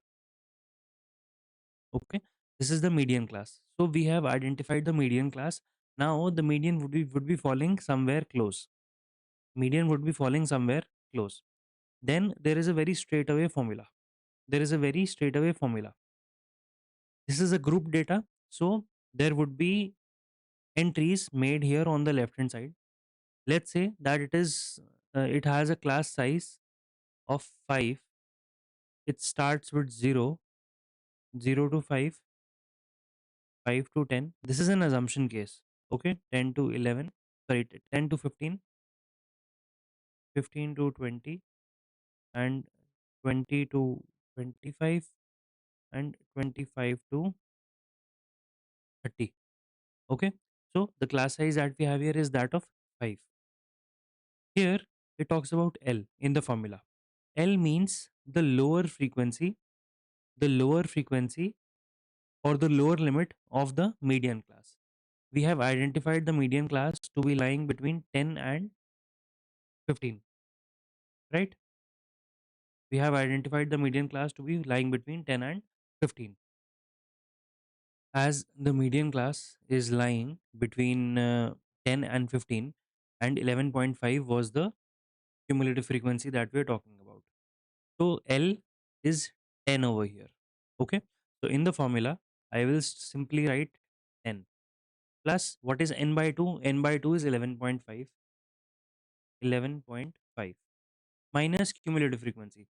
Okay, this is the median class. So we have identified the median class. Now the median would be falling somewhere close. Median would be falling somewhere close. Then there is a very straightaway formula. There is a very straightaway formula. This is a group data. So there would be entries made here on the left hand side. Let's say that it has a class size of 5. It starts with 0, 0 to 5, 5 to 10. This is an assumption case. Okay, 10 to 11, sorry, 10 to 15, 15 to 20, and 20 to 25, and 25 to 30. Okay, so the class size that we have here is that of 5. Here it talks about L in the formula. L means the lower frequency or the lower limit of the median class. We have identified the median class to be lying between 10 and 15, right? We have identified the median class to be lying between 10 and 15. As the median class is lying between 10 and 15, and 11.5 was the cumulative frequency that we are talking about. So L is 10 over here. Okay. So in the formula, I will simply write 10 plus what is n by 2? N by 2 is 11.5. 11.5 minus cumulative frequency.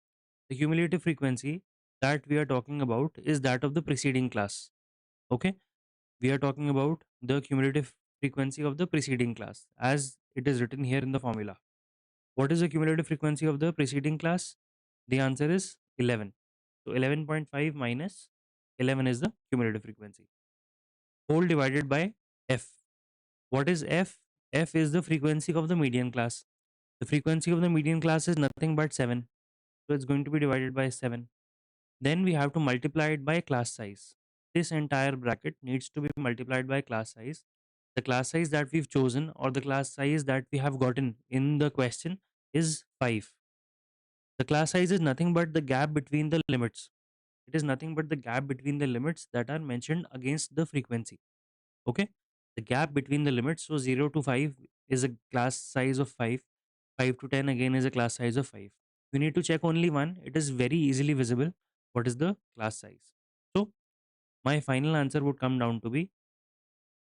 The cumulative frequency that we are talking about is that of the preceding class. Okay. We are talking about the cumulative frequency of the preceding class as it is written here in the formula. What is the cumulative frequency of the preceding class? The answer is 11. So 11.5 minus 11 is the cumulative frequency. Whole divided by f. What is f? F is the frequency of the median class. The frequency of the median class is nothing but 7. So it's going to be divided by 7. Then we have to multiply it by class size. This entire bracket needs to be multiplied by class size. The class size that we've chosen, or the class size that we have gotten in the question, is 5. The class size is nothing but the gap between the limits. It is nothing but the gap between the limits that are mentioned against the frequency. Okay. The gap between the limits, so 0 to 5 is a class size of 5. 5 to 10 again is a class size of 5. You need to check only one. It is very easily visible. What is the class size? So my final answer would come down to be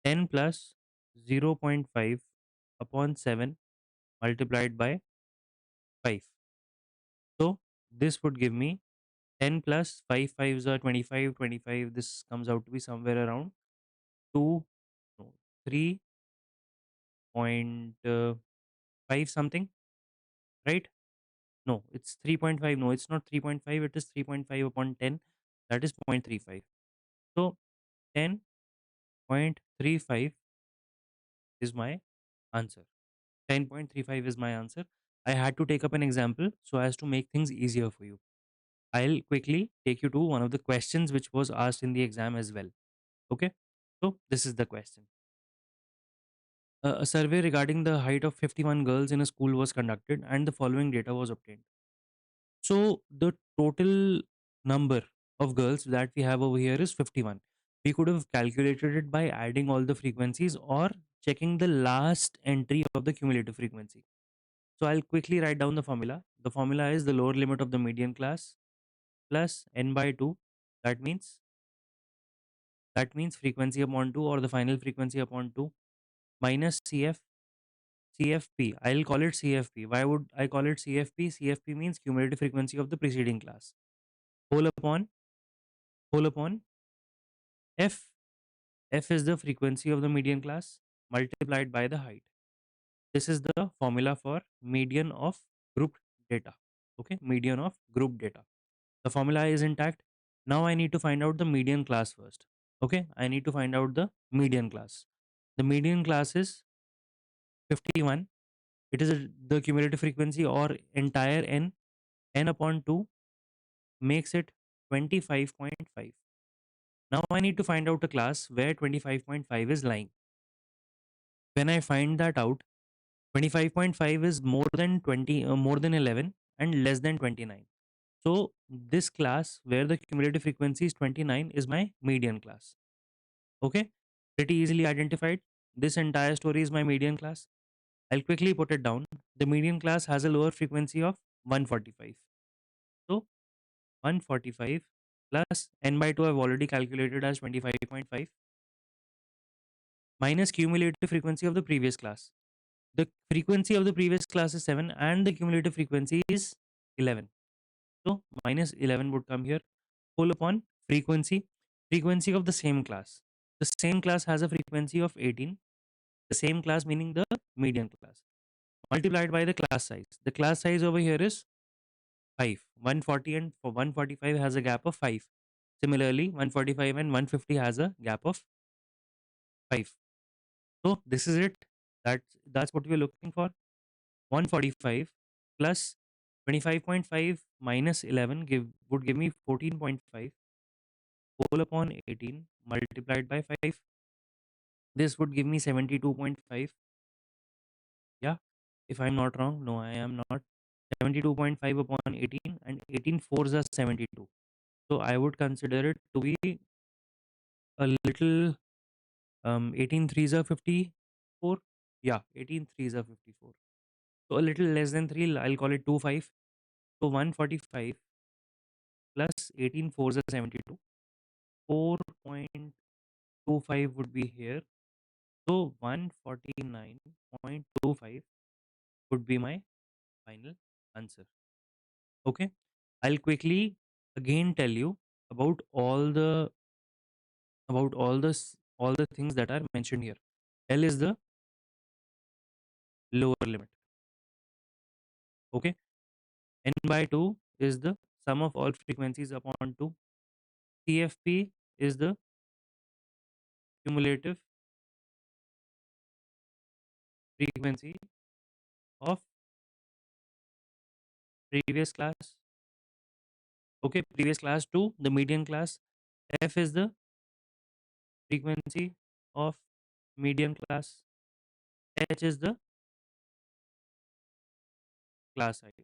10 plus 0.5 upon 7 multiplied by 5. So this would give me 10 plus 5 fives are 25, 25. This comes out to be somewhere around 2, no, 3.5 something, right? No, it's 3.5. No, it's not 3.5. It is 3.5 upon 10. That is 0.35. So 10.35 is my answer. 10.35 is my answer. I had to take up an example so as to make things easier for you. I'll quickly take you to one of the questions which was asked in the exam as well. Okay. So this is the question. A survey regarding the height of 51 girls in a school was conducted, and the following data was obtained. So the total number of girls that we have over here is 51. We could have calculated it by adding all the frequencies or checking the last entry of the cumulative frequency. So I'll quickly write down the formula. The formula is the lower limit of the median class plus n by 2. That means that means frequency upon 2, or the final frequency upon 2, minus CFP. I'll call it CFP. Why would I call it CFP? CFP means cumulative frequency of the preceding class. Whole upon whole upon F. F is the frequency of the median class multiplied by the height. This is the formula for median of grouped data. Okay, median of group data. The formula is intact. Now I need to find out the median class first. Okay, I need to find out the median class. The median class is 51. It is the cumulative frequency or entire n upon 2 makes it 25.5. Now I need to find out a class where 25.5 is lying. When I find that out, 25.5 is more than 20, more than 11 and less than 29. So this class where the cumulative frequency is 29 is my median class. Okay, pretty easily identified. This entire story is my median class. I'll quickly put it down. The median class has a lower frequency of 145. So 145 plus n by 2 I've already calculated as 25.5 minus cumulative frequency of the previous class. The frequency of the previous class is 7 and the cumulative frequency is 11. So minus 11 would come here. Whole upon frequency of the same class. The same class has a frequency of 18. The same class meaning the median class, multiplied by the class size. The class size over here is 5. 140 and for 145 has a gap of 5. Similarly, 145 and 150 has a gap of 5. So this is it. That's what we're looking for. 145 plus 25.5 minus 11 would give me 14.5 whole upon 18 multiplied by 5. This would give me 72.5. Yeah, if I'm not wrong. No, I am not. 72.5 upon 18, and 18 fours are 72. So I would consider it to be a little 18 threes are 54. Yeah, 18 threes are 54. So a little less than 3, I'll call it 25. So 145 plus 18 fours are 72. 4.25 would be here. So 149.25 would be my final answer. Okay. I'll quickly again tell you about all the things that are mentioned here. L is the lower limit. Okay. N by 2 is the sum of all frequencies upon 2. CFP is the cumulative frequency of previous class. Okay, previous class to the median class. F is the frequency of median class. H is the class height.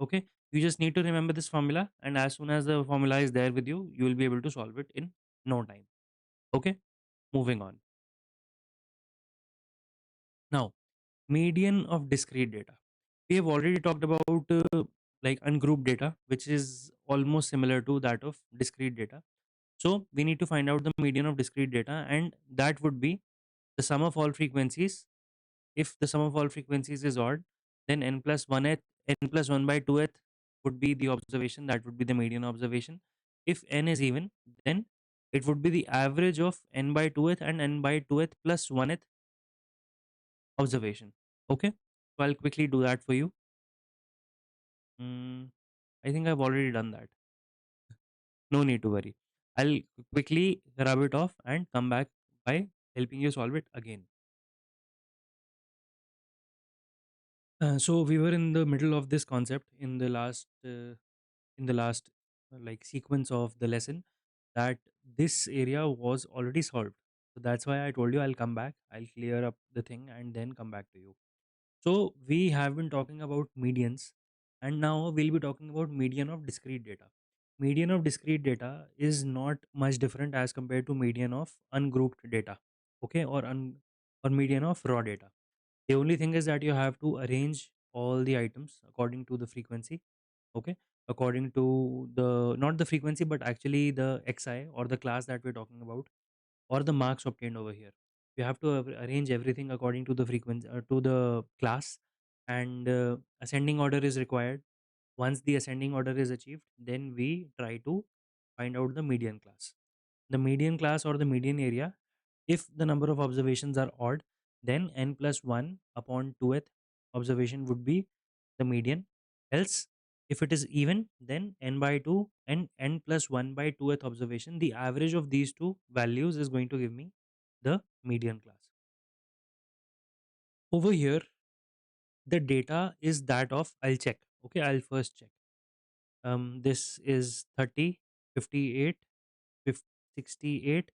Okay, you just need to remember this formula, and as soon as the formula is there with you, you will be able to solve it in no time. Okay, moving on. Now, median of discrete data. We have already talked about like ungrouped data, which is almost similar to that of discrete data. So we need to find out the median of discrete data, and that would be the sum of all frequencies. If the sum of all frequencies is odd, then n plus 1th, n plus 1 by 2th would be the observation. That would be the median observation. If n is even, then it would be the average of n by 2th and n by 2th plus 1th observation. Okay, so I'll quickly do that for you. Mm, I think I've already done that. No need to worry. I'll quickly rub it off and come back by helping you solve it again. So we were in the middle of this concept in the last like sequence of the lesson, that this area was already solved. So that's why I told you I'll come back, I'll clear up the thing and then come back to you. So we have been talking about medians, and now we'll be talking about median of discrete data. Median of discrete data is not much different as compared to median of ungrouped data, okay, or median of raw data. The only thing is that you have to arrange all the items according to the frequency, okay, according to the not the frequency but actually the xi or the class that we're talking about or the marks obtained over here. You have to arrange everything according to the frequency to the class, and ascending order is required. Once the ascending order is achieved, then we try to find out the median class. The median class or the median area, if the number of observations are odd, then n plus 1 upon 2th observation would be the median. Else, if it is even, then n by 2 and n plus 1 by 2th observation, the average of these two values is going to give me the median class. Over here, the data is that of, I'll check. Okay, I'll first check. This is 30, 58, 68,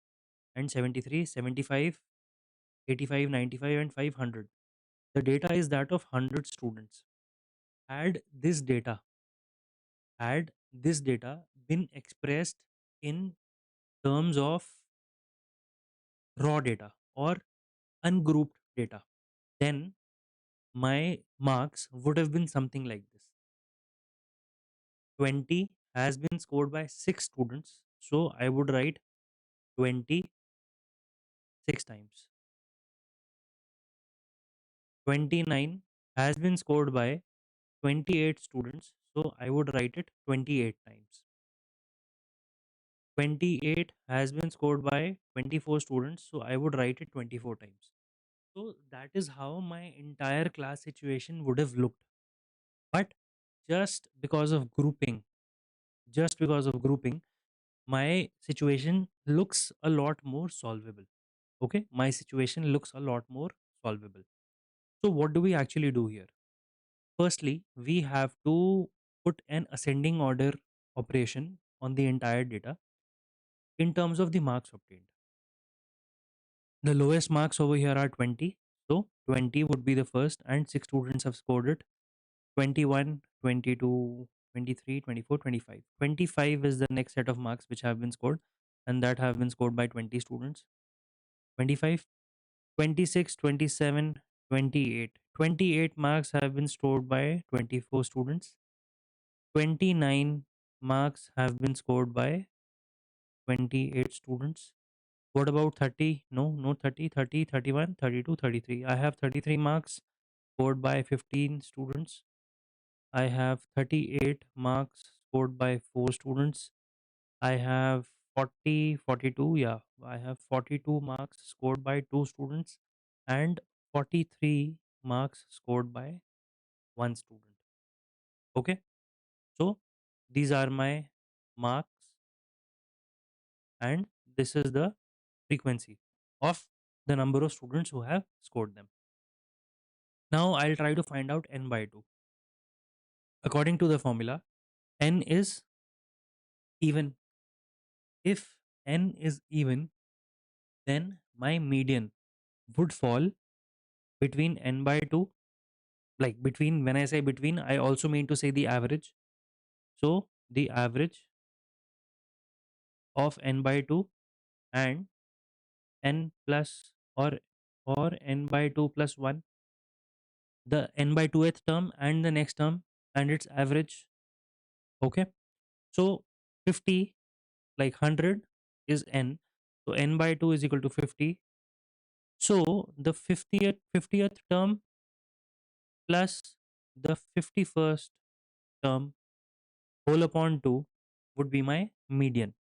and 73, 75, 85, 95, and 500. The data is that of 100 students. Had this data, had this data been expressed in terms of raw data or ungrouped data, then my marks would have been something like this. 20 has been scored by 6 students, so I would write 20 6 times. 29 has been scored by 28 students, so I would write it 28 times. 28 has been scored by 24 students, so I would write it 24 times. So that is how my entire class situation would have looked. But just because of grouping, just because of grouping, my situation looks a lot more solvable. Okay, my situation looks a lot more solvable. So what do we actually do here? Firstly, we have to put an ascending order operation on the entire data in terms of the marks obtained. The lowest marks over here are 20. So 20 would be the first, and 6 students have scored it. 21, 22, 23, 24, 25. 25 is the next set of marks which have been scored, and that have been scored by 20 students. 25, 26, 27, 28. 28 marks have been scored by 24 students. 29 marks have been scored by 28 students. What about 30? No, no 30, 30, 31, 32, 33. I have 33 marks scored by 15 students. I have 38 marks scored by 4 students. I have 40, 42. Yeah, I have 42 marks scored by 2 students and 43 marks scored by 1 student. Okay, so these are my marks, and this is the frequency of the number of students who have scored them. Now I'll try to find out n by 2. According to the formula, n is even. If n is even, then my median would fall between n by 2. Like between, when I say between, I also mean to say the average. So the average of n by 2 and n plus or n by 2 plus 1, the n by 2th term and the next term and its average. Okay, so 50, like 100 is n, so n by 2 is equal to 50. So the 50th term plus the 51st term whole upon 2 would be my median.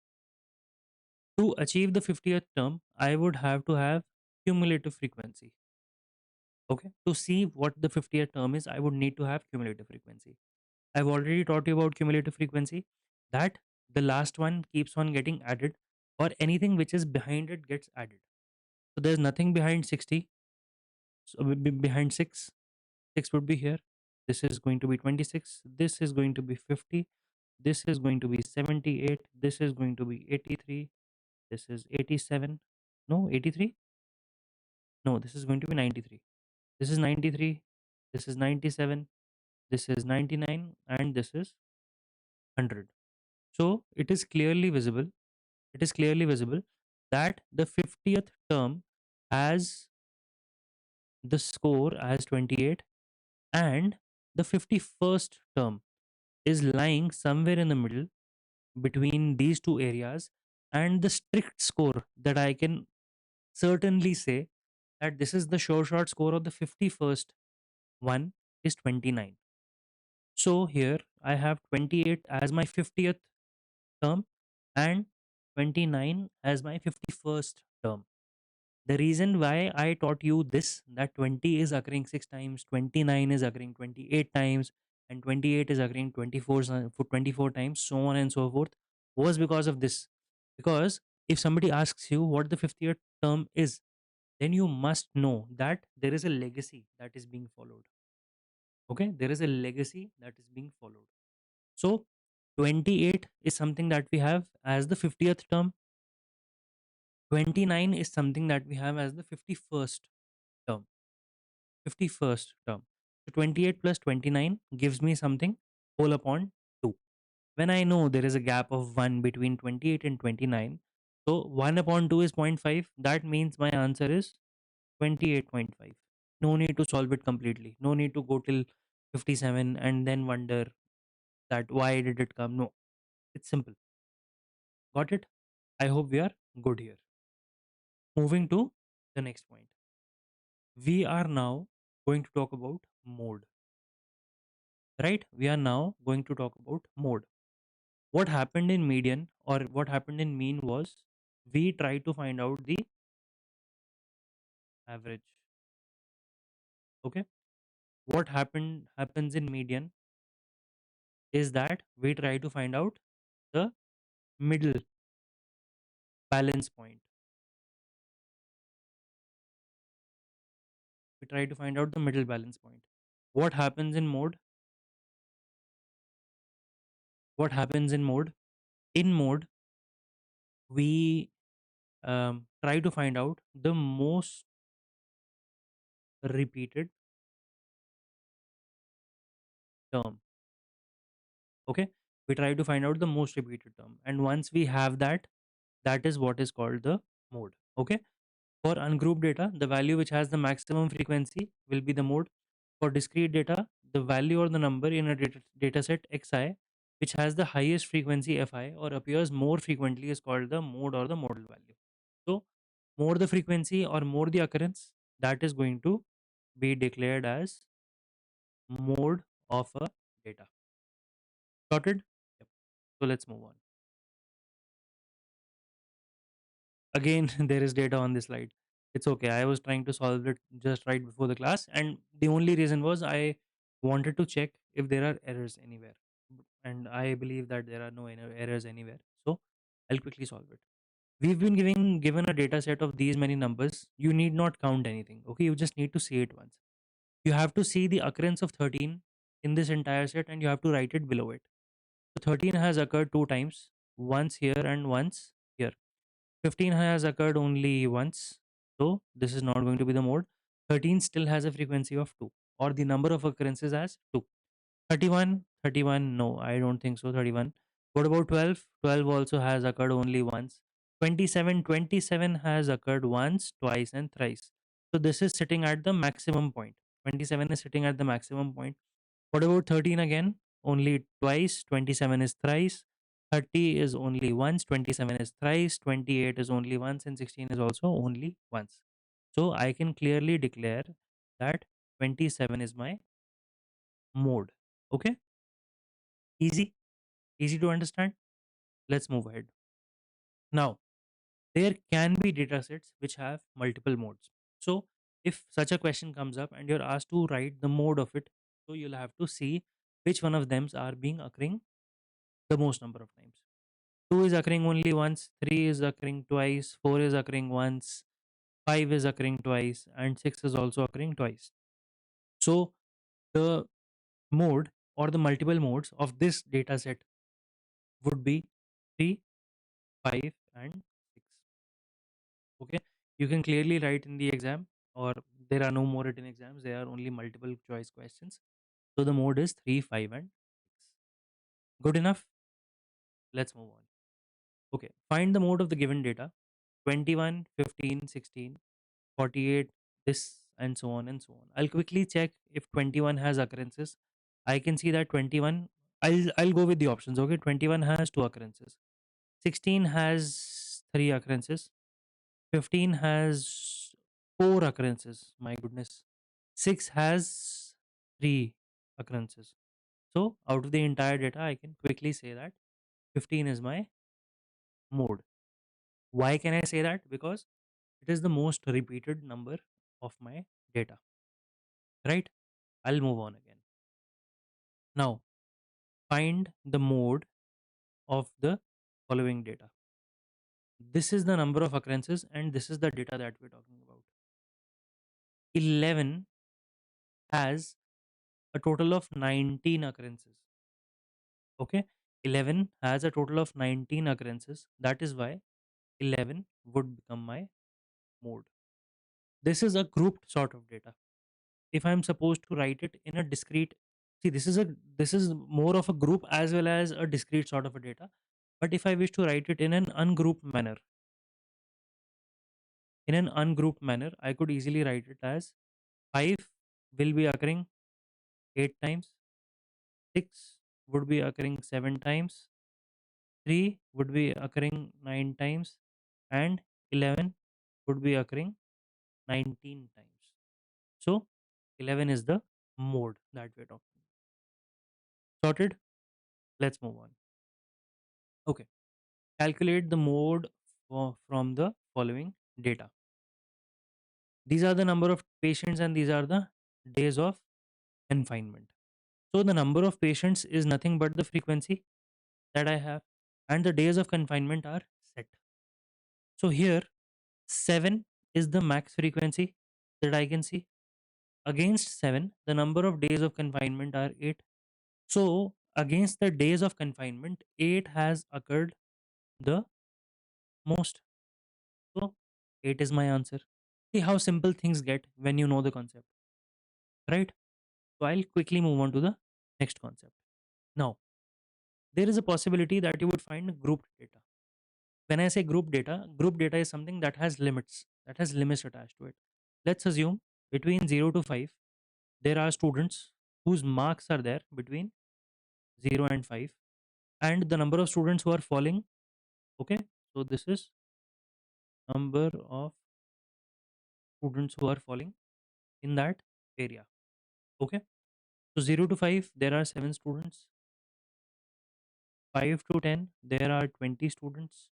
To achieve the 50th term, I would have to have cumulative frequency. Okay, to see what the 50th term is, I would need to have cumulative frequency. I've already taught you about cumulative frequency, that the last one keeps on getting added, or anything which is behind it gets added. So there's nothing behind 60. So behind 6, 6 would be here. This is going to be 26. This is going to be 50. This is going to be 78. This is going to be 83. This is 87. No, 83. No, this is going to be 93. This is 93. This is 97. This is 99, and this is 100. So it is clearly visible. It is clearly visible that the 50th term has the score as 28, and the 51st term is lying somewhere in the middle between these two areas. And the strict score that I can certainly say that this is the sure shot score of the 51st one is 29. So here I have 28 as my 50th term and 29 as my 51st term. The reason why I taught you this, that 20 is occurring 6 times, 29 is occurring 28 times, and 28 is occurring 24 times, so on and so forth, was because of this. Because if somebody asks you what the 50th term is, then you must know that there is a legacy that is being followed. Okay, there is a legacy that is being followed. So 28 is something that we have as the 50th term, 29 is something that we have as the 51st term. 51st term. So 28 plus 29 gives me something whole upon 2. When I know there is a gap of 1 between 28 and 29, so 1 upon 2 is zero point 0.5. That means my answer is 28.5. No need to solve it completely. No need to go till 57 and then wonder that why did it come. No, it's simple. Got it? I hope we are good here. Moving to the next point. We are now going to talk about mode. Right? We are now going to talk about mode. What happened in median or what happened in mean was we try to find out the average. Okay? What happens in median is that we try to find out the middle balance point. We try to find out the middle balance point. What happens in mode? What happens in mode? In mode, we try to find out the most repeated term. Okay, we try to find out the most repeated term, and once we have that, that is what is called the mode. Okay, for ungrouped data, the value which has the maximum frequency will be the mode. For discrete data, the value or the number in a data set xi which has the highest frequency fi or appears more frequently is called the mode or the modal value. So more the frequency or more the occurrence, that is going to be declared as mode of a data. Sorted? Yep. So let's move on. Again, there is data on this slide. It's okay. I was trying to solve it just right before the class, and the only reason was I wanted to check if there are errors anywhere. And I believe that there are no errors anywhere. So I'll quickly solve it. We've been given a data set of these many numbers. You need not count anything. Okay, you just need to see it once. You have to see the occurrence of 13 in this entire set, and you have to write it below it. So 13 has occurred two times, once here and once here. 15 has occurred only once, so this is not going to be the mode. 13 still has a frequency of 2, or the number of occurrences as 2. 31, 31, no, I don't think so. 31. What about 12? 12 also has occurred only once. 27, 27 has occurred once, twice, and thrice. So this is sitting at the maximum point. 27 is sitting at the maximum point. What about 13 again? Only twice. 27 is thrice. 30 is only once. 27 is thrice. 28 is only once. And 16 is also only once. So I can clearly declare that 27 is my mode. Okay? Easy. Easy to understand. Let's move ahead. Now, there can be datasets which have multiple modes. So if such a question comes up and you're asked to write the mode of it, so you'll have to see which one of them are being occurring the most number of times. 2 is occurring only once, 3 is occurring twice, 4 is occurring once, 5 is occurring twice, and 6 is also occurring twice. So the mode or the multiple modes of this data set would be 3, 5, and 6. Okay. You can clearly write in the exam, or there are no more written exams, there are only multiple choice questions. So the mode is 3, 5, and 6. Good enough? Let's move on. Okay, find the mode of the given data: 21, 15, 16, 48, this, and so on and so on. I'll quickly check if 21 has occurrences. I can see that 21, I'll go with the options. Okay, 21 has 2 occurrences. 16 has 3 occurrences. 15 has 4 occurrences. My goodness. 6 has 3 occurrences. So out of the entire data, I can quickly say that 15 is my mode. Why can I say that? Because it is the most repeated number of my data, right? I'll move on again. Now, find the mode of the following data. This is the number of occurrences, and this is the data that we're talking about. 11 has a total of 19 occurrences. Okay, 11 has a total of 19 occurrences. That is why 11 would become my mode. This is a grouped sort of data. If I'm supposed to write it in a discrete, see, this is more of a group as well as a discrete sort of a data. But if I wish to write it in an ungrouped manner, I could easily write it as 5 will be occurring 8 times, 6 would be occurring 7 times, 3 would be occurring 9 times, and 11 would be occurring 19 times. So 11 is the mode that we're talking about. Sorted? Let's move on. Okay. Calculate the mode from the following data. These are the number of patients and these are the days of confinement. So the number of patients is nothing but the frequency that I have, and the days of confinement are set. So here 7 is the max frequency that I can see. Against 7, the number of days of confinement are 8. So against the days of confinement, 8 has occurred the most. So 8 is my answer. See how simple things get when you know the concept, right? So I'll quickly move on to the next concept. Now, there is a possibility that you would find grouped data. When I say group data is something that has limits attached to it. Let's assume between 0 to 5, there are students whose marks are there between 0 and 5, and the number of students who are falling. Okay, so this is number of students who are falling in that area. Okay, so 0 to 5, there are 7 students. 5 to 10, there are 20 students.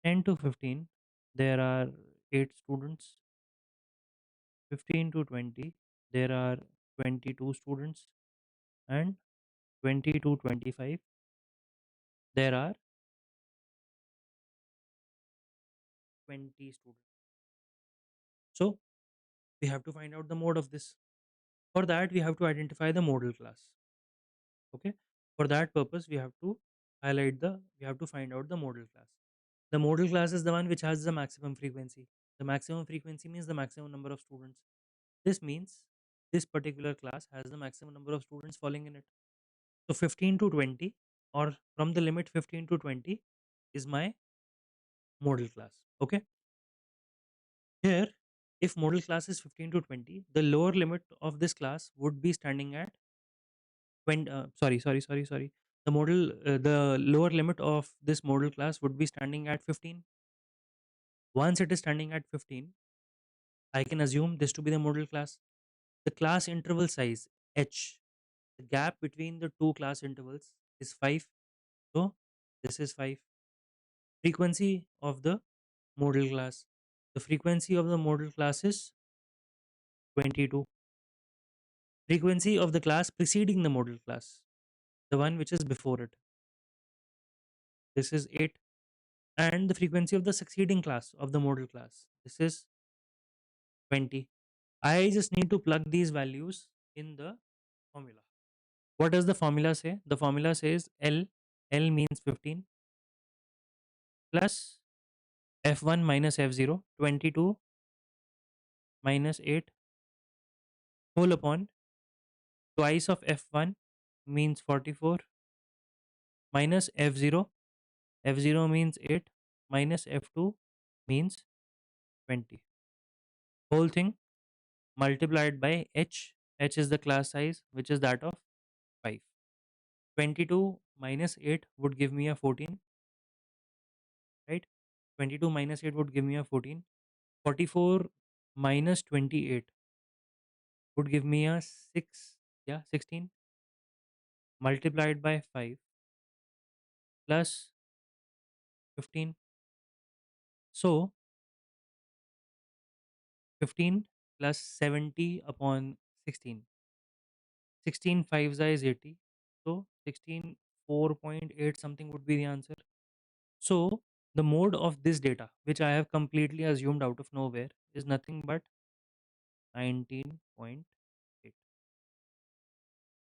10 to 15, there are 8 students. 15 to 20, there are 22 students. And 20 to 25, there are 20 students. So we have to find out the mode of this. For that, we have to identify the modal class. Okay. For that purpose, we have to find out the modal class. The modal class is the one which has the maximum frequency. The maximum frequency means the maximum number of students. This means this particular class has the maximum number of students falling in it. So 15 to 20, or from the limit 15 to 20, is my modal class. Okay. Here, if modal class is 15 to 20, the lower limit of this class would be standing at 20. Sorry. The lower limit of this modal class would be standing at 15. Once it is standing at 15, I can assume this to be the modal class. The class interval size, h, the gap between the two class intervals, is 5. So this is 5. Frequency of the modal class. The frequency of the modal class is 22. Frequency of the class preceding the modal class, the one which is before it, this is 8. And the frequency of the succeeding class of the modal class, this is 20. I just need to plug these values in the formula. What does the formula say? The formula says L means 15, plus f1 minus f0, 22 minus 8 whole upon twice of f1 means 44 minus f0, f0 means 8 minus f2 means 20. Whole thing multiplied by h. H is the class size, which is that of 5. 22 minus 8 would give me a 14, right? 22 minus 8 would give me a 14. 44 minus 28 would give me a 6, yeah, 16 multiplied by 5 plus 15. So 15 plus 70 upon 16. 16 5s is 80. So 16 4.8 something would be the answer. So the mode of this data, which I have completely assumed out of nowhere, is nothing but 19.8.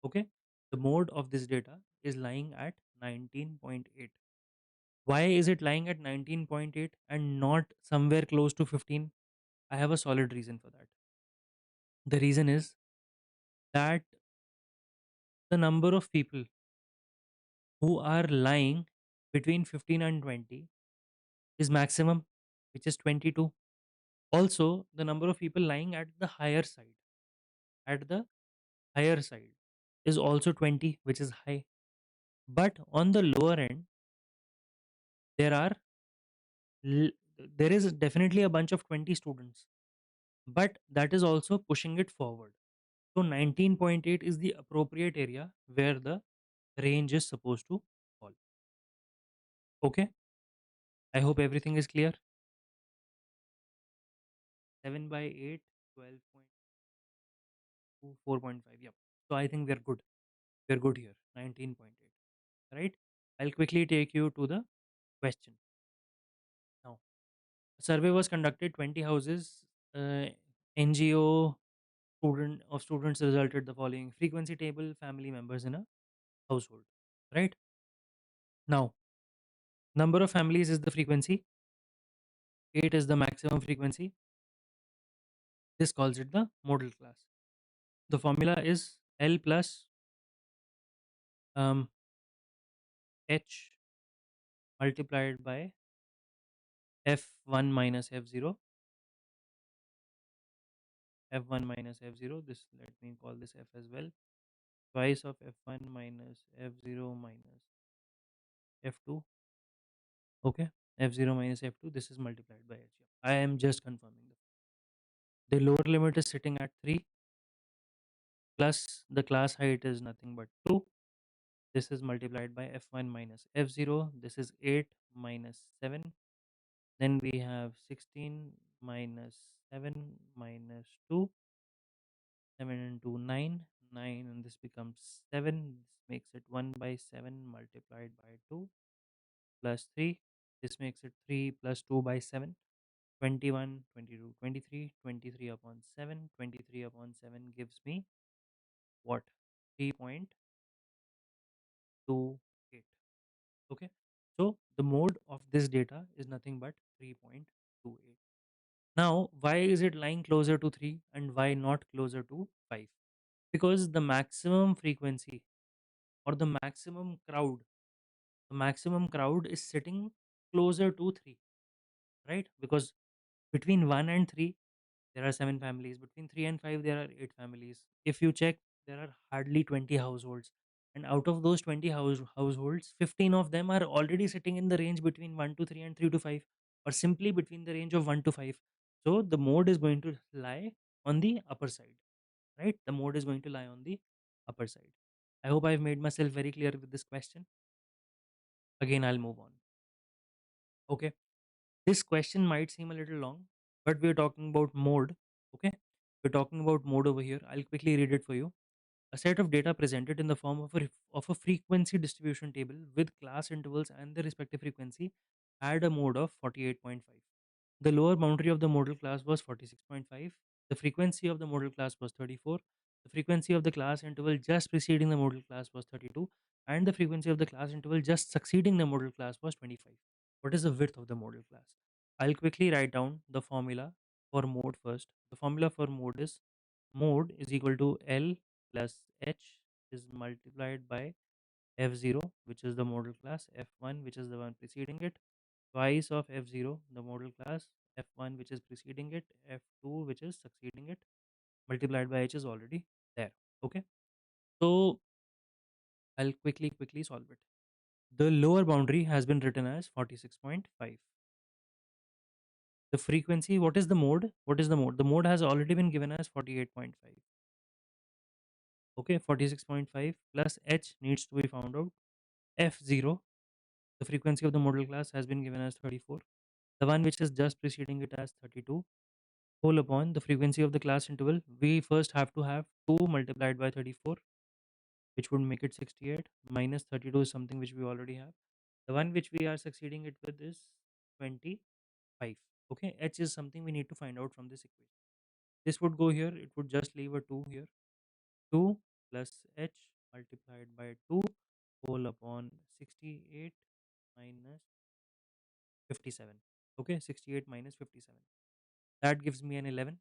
Okay. The mode of this data is lying at 19.8. Why is it lying at 19.8 and not somewhere close to 15? I have a solid reason for that. The reason is that the number of people who are lying between 15 and 20 is maximum, which is 22. Also, the number of people lying at the higher side is also 20, which is high. But on the lower end, there are l- there is definitely a bunch of 20 students, but that is also pushing it forward. So 19.8 is the appropriate area where the range is supposed to fall. Okay, I hope everything is clear. 7 by 8, 12.2, 4.5. Yep. So I think we're good. We're good here. 19.8. Right? I'll quickly take you to the question. Now, a survey was conducted, 20 houses, NGO students resulted the following frequency table, family members in a household. Right? Now, number of families is the frequency, 8 is the maximum frequency. This calls it the model class. The formula is L plus um, H multiplied by F1 minus F0, F1 minus F0. This, let me call this F as well. Twice of F1 minus F0 minus F2. Okay. F0 minus F2. This is multiplied by H. I am just confirming that. The lower limit is sitting at 3 plus the class height is nothing but 2. This is multiplied by F1 minus F0. This is 8 minus 7. Then we have 16 minus 7 minus 2. 7 and 2, 9. 9 and this becomes 7. This makes it 1 by 7 multiplied by 2 plus 3. This makes it 3 plus 2 by 7. 21, 22, 23. 23 upon 7. 23 upon 7 gives me what? 3.28. Okay. So the mode of this data is nothing but 3.28. Now, why is it lying closer to 3 and why not closer to 5? Because the maximum frequency or the maximum crowd is sitting closer to 3, right? Because between 1 and 3, there are 7 families. Between 3 and 5, there are 8 families. If you check, there are hardly 20 households. And out of those 20 households, 15 of them are already sitting in the range between 1 to 3 and 3 to 5, or simply between the range of 1 to 5. So the mode is going to lie on the upper side, right? The mode is going to lie on the upper side. I hope I've made myself very clear with this question. Again, I'll move on. Okay. This question might seem a little long, but we're talking about mode. Okay. We're talking about mode over here. I'll quickly read it for you. A set of data presented in the form of of a frequency distribution table with class intervals and the respective frequency had a mode of 48.5. The lower boundary of the model class was 46.5. The frequency of the model class was 34. The frequency of the class interval just preceding the model class was 32. And the frequency of the class interval just succeeding the model class was 25. What is the width of the model class? I'll quickly write down the formula for mode first. The formula for mode is equal to L plus H is multiplied by F0, which is the modal class, F1, which is the one preceding it, twice of F0, the modal class, F1, which is preceding it, F2, which is succeeding it, multiplied by H is already there. Okay. So I'll quickly solve it. The lower boundary has been written as 46.5. The frequency, what is the mode? What is the mode? The mode has already been given as 48.5. Okay, 46.5 plus H needs to be found out. F0, the frequency of the modal class has been given as 34. The one which is just preceding it as 32. Whole upon the frequency of the class interval. We first have to have 2 multiplied by 34, which would make it 68. Minus 32 is something which we already have. The one which we are succeeding it with is 25. Okay, H is something we need to find out from this equation. This would go here, it would just leave a 2 here. 2 plus H multiplied by 2 whole upon 68 minus 57. Okay, 68 minus 57. That gives me an 11.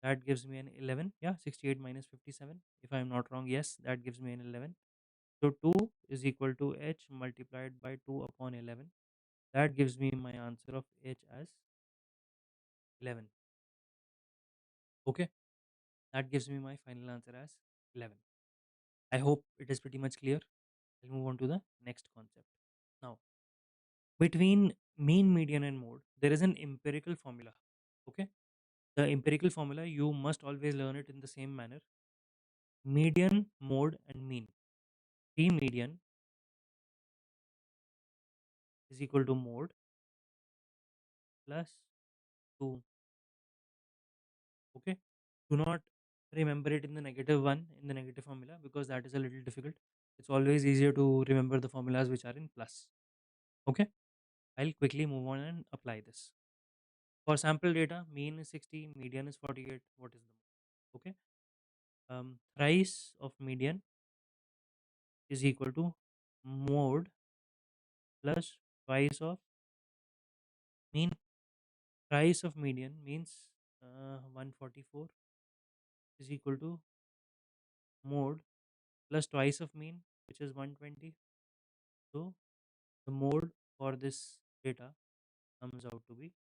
That gives me an 11. Yeah, 68 minus 57. If I'm not wrong, yes, that gives me an 11. So 2 is equal to H multiplied by 2 upon 11. That gives me my answer of H as 11. Okay, that gives me my final answer as 11. I hope it is pretty much clear. I'll move on to the next concept. Now, between mean, median, and mode, there is an empirical formula. Okay, the empirical formula you must always learn it in the same manner: median, mode, and mean. P median is equal to mode plus 2. Okay, do not remember it in the negative one in the negative formula because that is a little difficult. It's always easier to remember the formulas which are in plus. Okay, I'll quickly move on and apply this. For sample data, mean is 60, median is 48. What is the mode? Okay, thrice of median is equal to mode plus twice of mean. Thrice of median means 144 is equal to mode plus twice of mean, which is 120. So the mode for this data comes out to be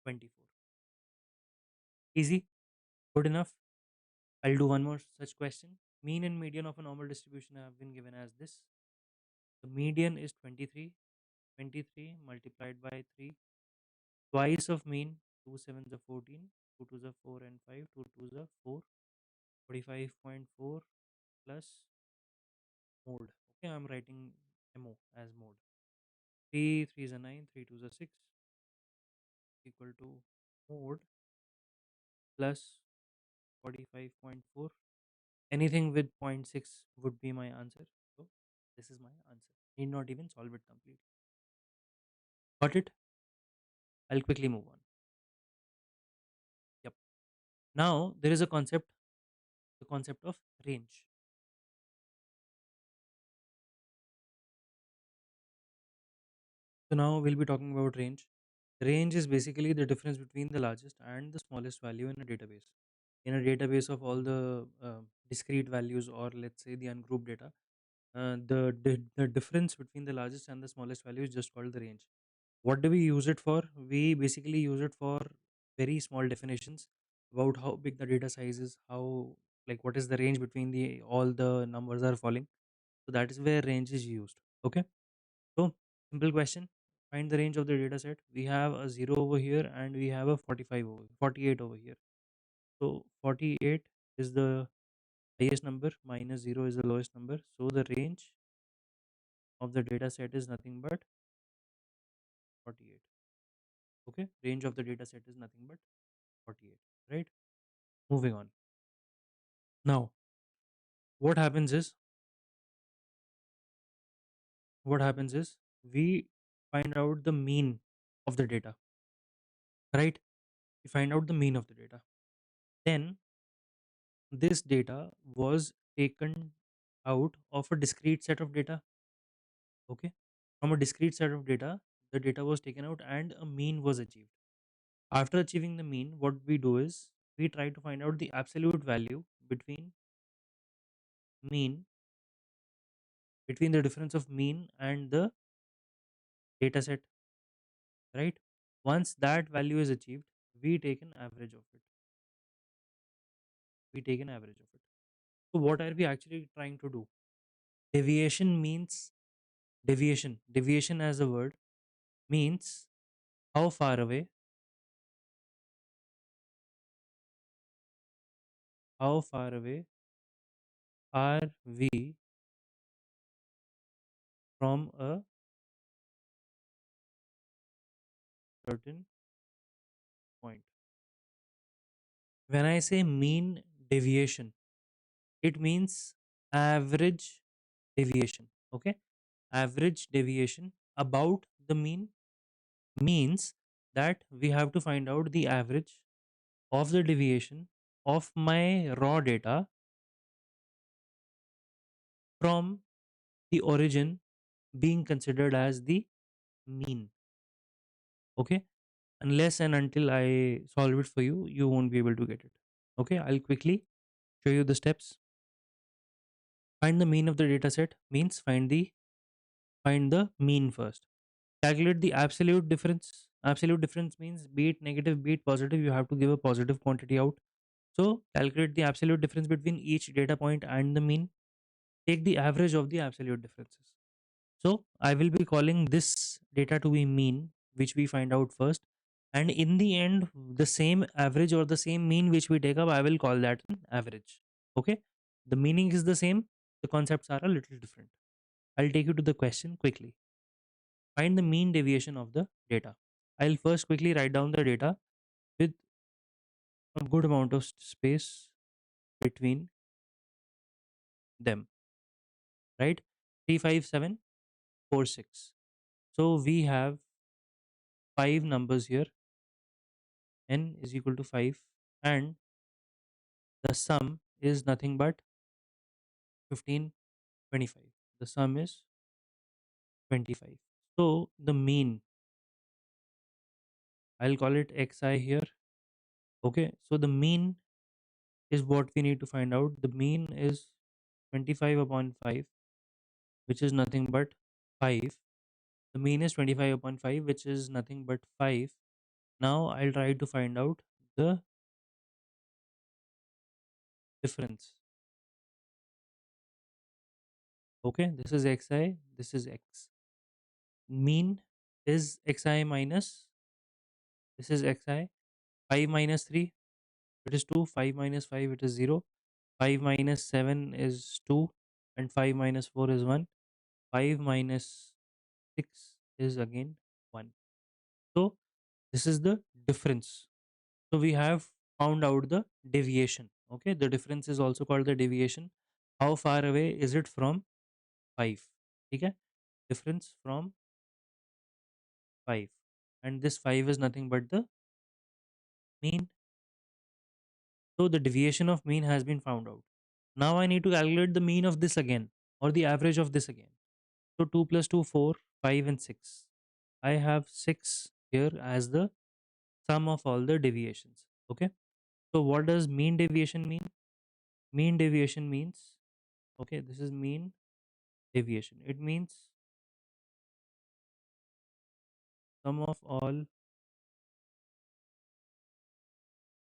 24. Easy, good enough. I'll do one more such question. Mean and median of a normal distribution have been given as this. The median is 23. 23 multiplied by 3. Twice of mean, 2 sevens are 14. 2 twos are 4 and 5. 2 twos are 4. 45.4 plus mode. Okay, I'm writing MO as mode. 3 threes are 9. 3 twos are 6. Equal to mode plus 45.4. Anything with zero point 0.6 would be my answer. So this is my answer. Need not even solve it completely. Got it? I'll quickly move on. Yep. Now there is a concept, the concept of range. So now we'll be talking about range. Range is basically the difference between the largest and the smallest value in a database. In a database of all the discrete values, or let's say the ungrouped data, the difference between the largest and the smallest value is just called the range. What do we use it for? We basically use it for very small definitions about how big the data size is, how, like, what is the range between the all the numbers are falling. So that is where range is used. Okay. So simple question. Find the range of the data set. We have a 0 over here and we have a 45 over 48 over here. So 48 is the highest number, minus 0 is the lowest number. So the range of the data set is nothing but 48. Okay, range of the data set is nothing but 48, right? Moving on. Now, what happens is, what happens is we find out the mean of the data, right? We find out the mean of the data. Then this data was taken out of a discrete set of data. Okay, from a discrete set of data, the data was taken out and a mean was achieved. After achieving the mean, what we do is we try to find out the absolute value between mean, between the difference of mean and the data set, right? Once that value is achieved, we take an average of it. We take an average of it. So what are we actually trying to do? Deviation means deviation. Deviation as a word means how far away, how far away are we from a certain point. When I say mean deviation, it means average deviation. Okay, average deviation about the mean means that we have to find out the average of the deviation of my raw data from the origin being considered as the mean. Okay, unless and until I solve it for you, you won't be able to get it. Okay, I'll quickly show you the steps. Find the mean of the data set means find the mean first. Calculate the absolute difference. Absolute difference means be it negative, be it positive, you have to give a positive quantity out. So calculate the absolute difference between each data point and the mean. Take the average of the absolute differences. So I will be calling this data to be mean, which we find out first. And in the end, the same average or the same mean which we take up, I will call that an average. Okay. The meaning is the same. The concepts are a little different. I'll take you to the question quickly. Find the mean deviation of the data. I'll first quickly write down the data with a good amount of space between them, right? 35746. So we have five numbers here. N is equal to 5, and the sum is nothing but 1525. The sum is 25. So the mean, I'll call it xi here. Okay, so the mean is what we need to find out. The mean is 25 upon 5, which is nothing but 5. The mean is 25 upon 5, which is nothing but 5. Now I'll try to find out the difference. Okay, this is xi, this is x. Mean is xi minus, this is xi. 5 minus 3, it is 2. 5 minus 5, it is 0. 5 minus 7 is 2. And 5 minus 4 is 1. 5 minus 6 is again 1. So this is the difference. So we have found out the deviation. Okay, the difference is also called the deviation. How far away is it from 5? Okay, difference from 5. And this 5 is nothing but the mean. So the deviation of mean has been found out. Now I need to calculate the mean of this again, or the average of this again. So 2 plus 2, 4, 5 and 6. I have 6 here as the sum of all the deviations. Okay. So what does mean deviation mean? Mean deviation means, okay, this is mean deviation. It means sum of all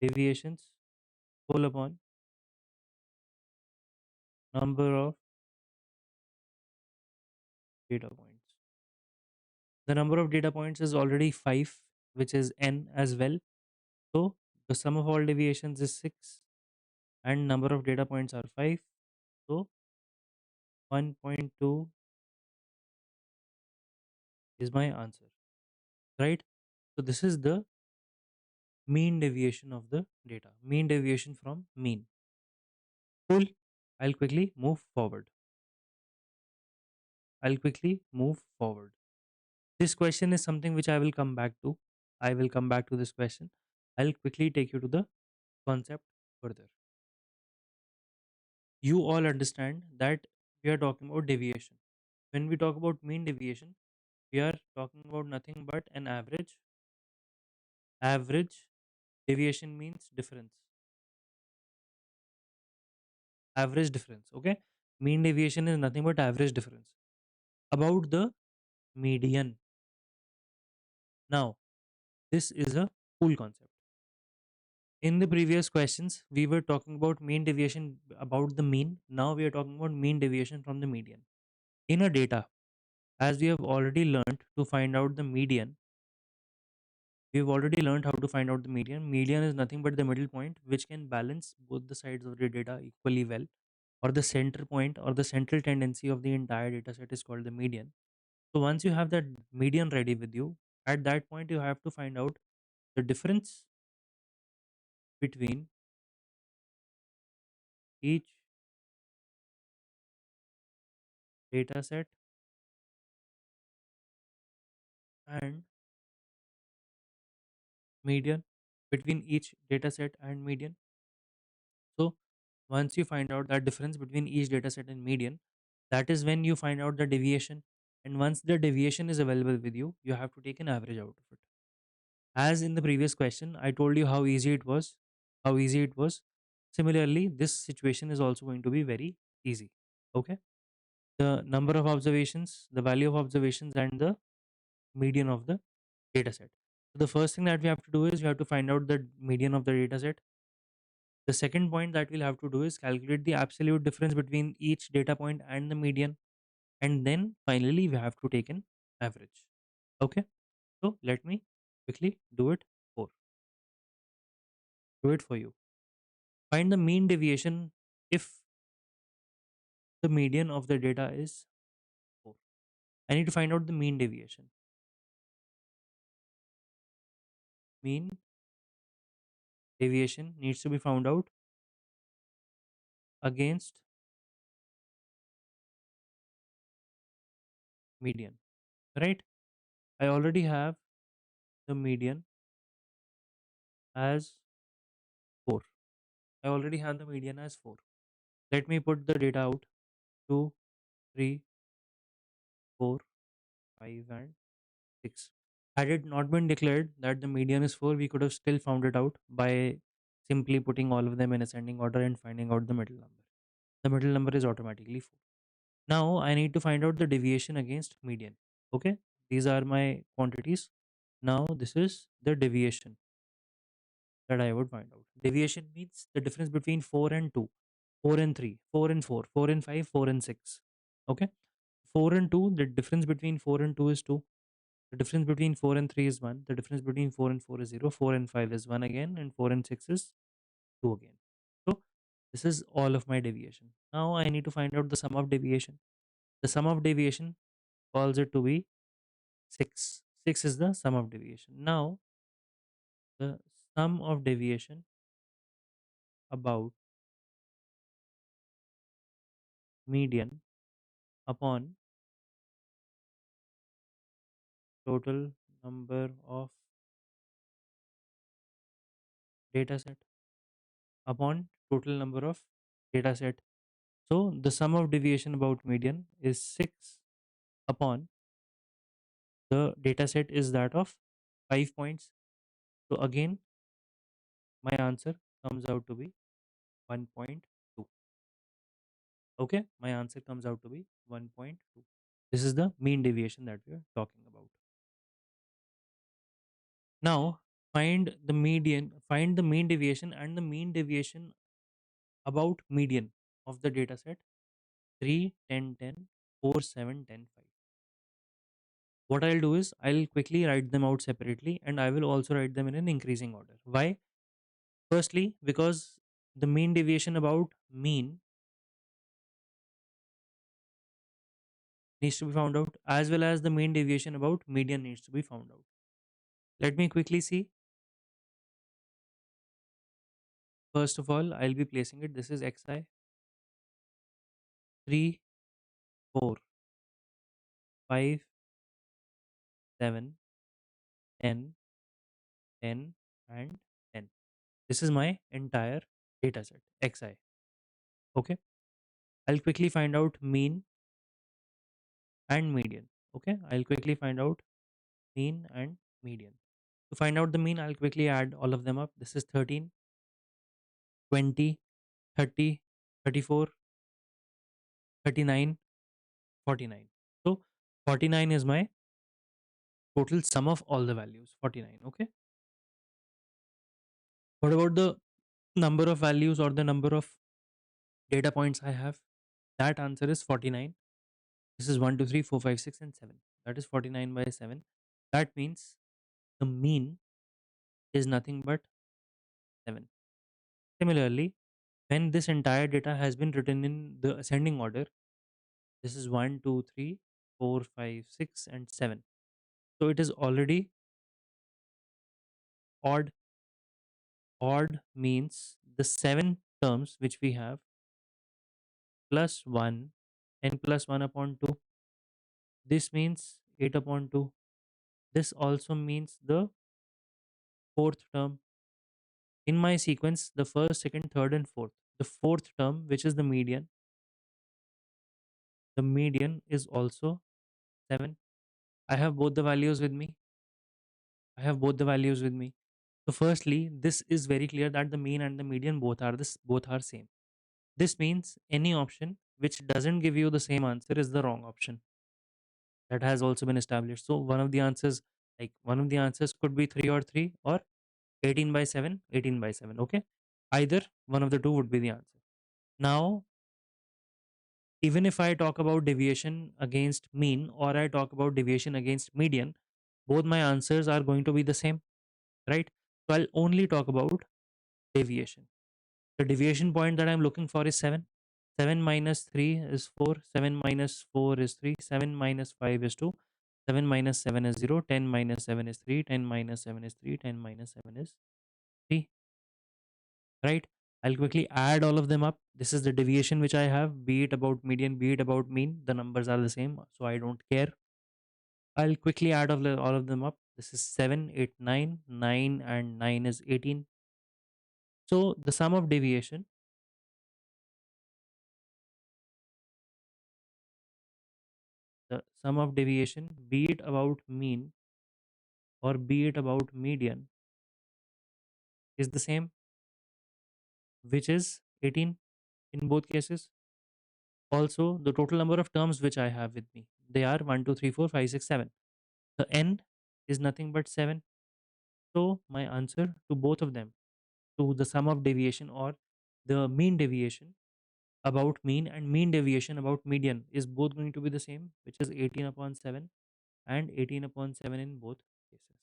deviations whole upon number of data points. The number of data points is already 5, which is n as well. So the sum of all deviations is 6 and number of data points are 5. So 1.2 is my answer, right? So this is the mean deviation of the data, mean deviation from mean. Cool. I'll quickly move forward. I'll quickly move forward. This question is something which I will come back to. I will come back to this question. I'll quickly take you to the concept further. You all understand that we are talking about deviation. When we talk about mean deviation, We are talking about nothing but an average. Average deviation means difference. Average difference. Okay. Mean deviation is nothing but average difference. About the median. Now, this is a cool concept. In the previous questions, we were talking about mean deviation about the mean. Now we are talking about mean deviation from the median. In a data, as we have already learned to find out the median, we've already learned how to find out the median. Median is nothing but the middle point which can balance both the sides of the data equally well, or the center point or the central tendency of the entire data set is called the median. So once you have that median ready with you, at that point you have to find out the difference between each data set and median, between each data set and median. So once you find out that difference between each data set and median, that is when you find out the deviation. And once the deviation is available with you, you have to take an average out of it. As in the previous question, I told you how easy it was, how easy it was. Similarly, this situation is also going to be very easy. Okay. The number of observations, the value of observations, and the median of the data set. So the first thing that we have to do is we have to find out the median of the data set. The second point that we'll have to do is calculate the absolute difference between each data point and the median. And then finally, we have to take an average. Okay. So let me quickly for do it for you. Find the mean deviation if the median of the data is 4. I need to find out the mean deviation. Mean deviation needs to be found out against median, right? I already have the median as 4. I already have the median as 4. Let me put the data out: 2, 3, 4, 5, and 6. Had it not been declared that the median is 4, we could have still found it out by simply putting all of them in ascending order and finding out the middle number. The middle number is automatically 4. Now I need to find out the deviation against median. Okay, these are my quantities. Now this is the deviation that I would find out. Deviation means the difference between 4 and 2, 4 and 3, 4 and 4, 4 and 5, 4 and 6. Okay, 4 and 2, the difference between 4 and 2 is 2. The difference between 4 and 3 is 1. The difference between 4 and 4 is 0. 4 and 5 is 1 again, and 4 and 6 is 2 again. So this is all of my deviation. Now I need to find out the sum of deviation. The sum of deviation calls it to be 6. 6 is the sum of deviation. Now the sum of deviation about median upon total number of data set upon total number of data set. So the sum of deviation about median is 6 upon the data set is that of 5 points. So again, my answer comes out to be 1.2. Okay, my answer comes out to be 1.2. This is the mean deviation that we are talking about. Now, find the mean deviation and the mean deviation about median of the data set 3, 10, 10, 4, 7, 10, 5. What I'll do is I'll quickly write them out separately, and I will also write them in an increasing order. Why? Firstly, because the mean deviation about mean needs to be found out, as well as the mean deviation about median needs to be found out. Let me quickly see. First of all, I'll be placing it. This is xi 3, 4, 5, 7, 10, 10, and 10. This is my entire data set xi. Okay. I'll quickly find out mean and median. Okay, I'll quickly find out mean and median. To find out the mean, I'll quickly add all of them up. This is 13, 20, 30, 34, 39, 49. So 49 is my total sum of all the values. 49. Okay. What about the number of values or the number of data points I have? That answer is 49. This is 1, 2, 3, 4, 5, 6, and 7. That is 49 by 7. That means the mean is nothing but 7. Similarly, when this entire data has been written in the ascending order, this is 1, 2, 3, 4, 5, 6, and 7. So it is already odd. Odd means the 7 terms which we have plus 1 n plus 1 upon 2. This means 8 upon 2. This also means the fourth term. In my sequence, the first, second, third, and fourth. The fourth term, which is the median is also 7. I have both the values with me. I have both the values with me. So firstly, this is very clear that the mean and the median both are same. This means any option which doesn't give you the same answer is the wrong option. That has also been established. So one of the answers could be 3 or 3 or 18 by 7, 18 by 7. Okay. Either one of the two would be the answer. Now, even if I talk about deviation against mean or I talk about deviation against median, both my answers are going to be the same, right? So I'll only talk about deviation. The deviation point that I'm looking for is 7. 7 minus 3 is 4. 7 minus 4 is 3. 7 minus 5 is 2. 7 minus 7 is 0. 10 minus 7 is 3. 10 minus 7 is 3. 10 minus 7 is 3. Right? I'll quickly add all of them up. This is the deviation which I have, be it about median, be it about mean. The numbers are the same, so I don't care. I'll quickly add all of them up. This is 7, 8, 9. 9 and 9 is 18. So the sum of deviation, be it about mean or be it about median, is the same, which is 18 in both cases. Also, the total number of terms which I have with me, they are 1, 2, 3, 4, 5, 6, 7. The n is nothing but 7. So my answer to both of them, to the sum of deviation or the mean deviation about mean and mean deviation about median, is both going to be the same, which is 18 upon 7 and 18 upon 7 in both cases.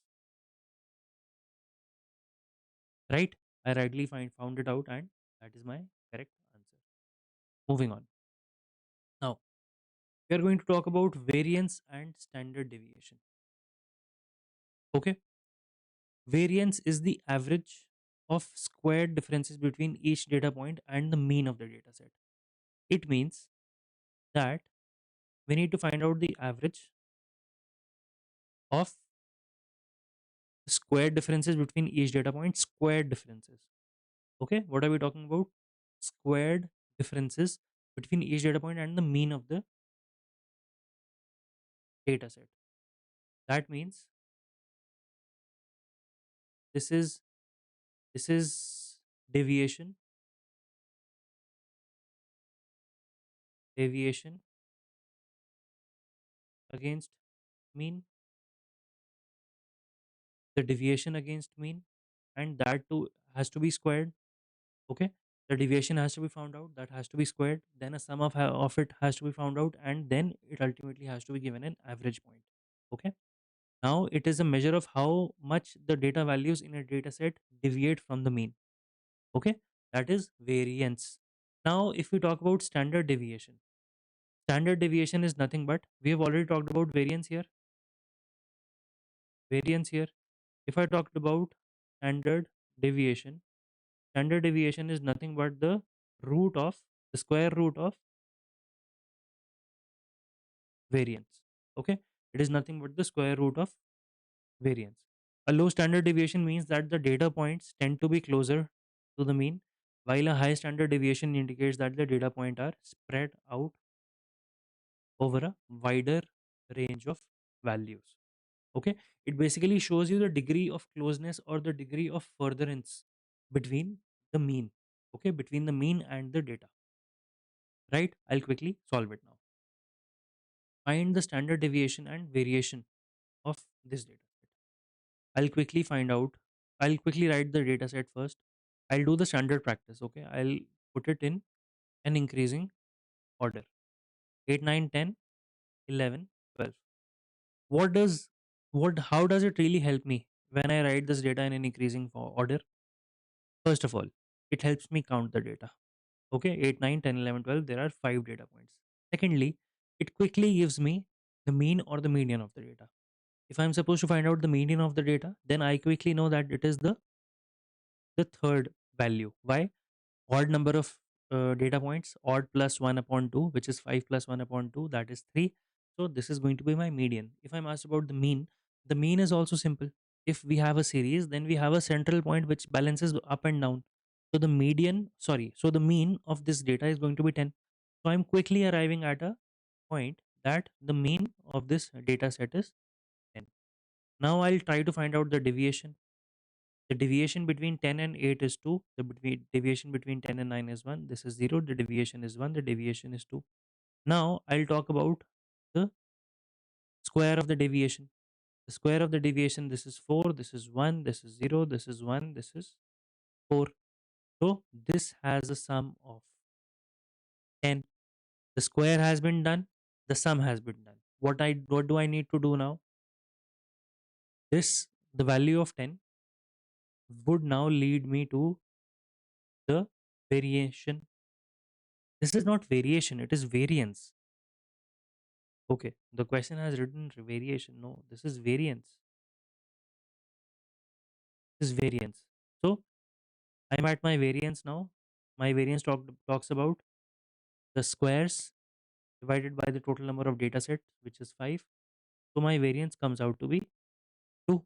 Right? I rightly found it out, and that is my correct answer. Moving on. Now, we are going to talk about variance and standard deviation. Okay? Variance is the average of squared differences between each data point and the mean of the data set. It means that we need to find out the average of squared differences between each data point. Squared differences. Okay? What are we talking about? Squared differences between each data point and the mean of the data set. That means this is this is deviation, deviation against mean, the deviation against mean, and that too has to be squared. Okay, the deviation has to be found out, that has to be squared, then a sum of it has to be found out, and then it ultimately has to be given an average point. Okay, now it is a measure of how much the data values in a data set deviate from the mean. Okay, that is variance. Now if we talk about standard deviation, standard deviation is nothing but, we have already talked about variance here. If I talked about standard deviation, standard deviation is nothing but root of the square root of variance. Okay, it is nothing but the square root of variance. A low standard deviation means that the data points tend to be closer to the mean, while a high standard deviation indicates that the data point are spread out over a wider range of values. Okay, it basically shows you the degree of closeness or the degree of furtherance between the mean. Okay, between the mean and the data. Right, I'll quickly solve it now. Find the standard deviation and variation of this data set. I'll quickly find out. I'll quickly write the data set first. I'll do the standard practice. Okay, I'll put it in an increasing order: 8, 9, 10, 11, 12. What does what how does it really help me when I write this data in an increasing order? First of all, it helps me count the data. Okay, 8, 9, 10, 11, 12. There are 5 data points. Secondly, it quickly gives me the mean or the median of the data. If I'm supposed to find out the median of the data, then I quickly know that it is the third value. Why? Odd number of data points, odd plus 1 upon 2, which is 5 plus 1 upon 2, that is 3. So this is going to be my median. If I'm asked about the mean is also simple. If we have a series, then we have a central point which balances up and down. So the mean of this data is going to be 10. So I'm quickly arriving at a point that the mean of this data set is 10. Now I'll try to find out the deviation. The deviation between 10 and 8 is 2. The deviation between 10 and 9 is 1. This is 0. The deviation is 1. The deviation is 2. Now I'll talk about the square of the deviation. The square of the deviation, this is 4. This is 1. This is 0. This is 1. This is 4. So this has a sum of 10. The square has been done. The sum has been done. What do I need to do now? The value of 10 would now lead me to the variation. This is not variation, it is variance. Okay, the question has written variation. No, this is variance. This is variance. So I'm at my variance now. My variance talks about the squares divided by the total number of data sets, which is 5. So my variance comes out to be 2.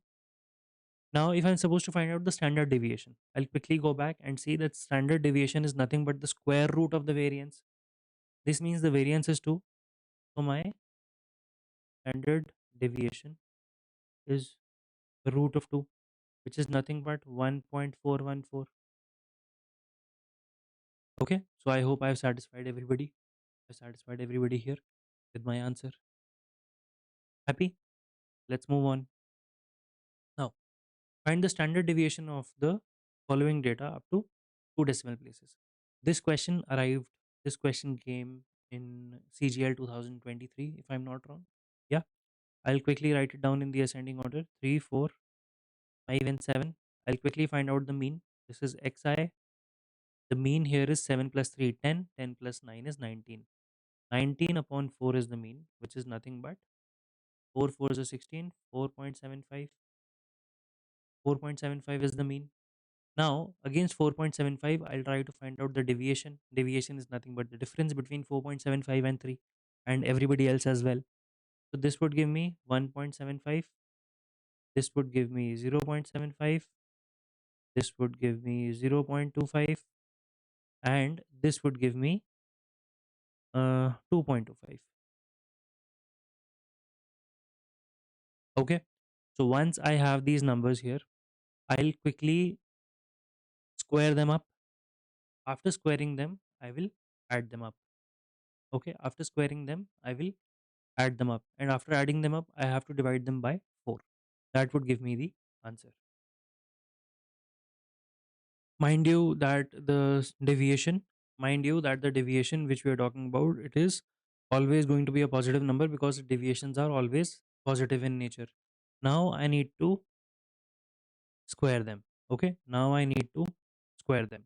Now, if I'm supposed to find out the standard deviation, I'll quickly go back and see that standard deviation is nothing but the square root of the variance. This means the variance is 2. So my standard deviation is the root of 2, which is nothing but 1.414. Okay, so I hope I've satisfied everybody. I've satisfied everybody here with my answer. Happy? Let's move on. Now, find the standard deviation of the following data up to 2 decimal places. This question arrived, this question came in CGL 2023, if I'm not wrong. Yeah, I'll quickly write it down in the ascending order: 3, 4, 5, and 7. I'll quickly find out the mean. This is xi. The mean here is 7 plus 3, 10. 10 plus 9 is 19. 19 upon 4 is the mean, which is nothing but 4 4s are 16, 4.75. 4.75 is the mean. Now, against 4.75, I'll try to find out the deviation. Deviation is nothing but the difference between 4.75 and 3 and everybody else as well. So this would give me 1.75. This would give me 0.75. This would give me 0.25. And this would give me 2.25. Okay. So once I have these numbers here, I'll quickly square them up. After squaring them, I will add them up. Okay. After squaring them, I will add them up. And after adding them up, I have to divide them by 4. That would give me the answer. Mind you that mind you that the deviation which we are talking about, it is always going to be a positive number because deviations are always positive in nature. Now I need to square them. Okay. Now I need to square them.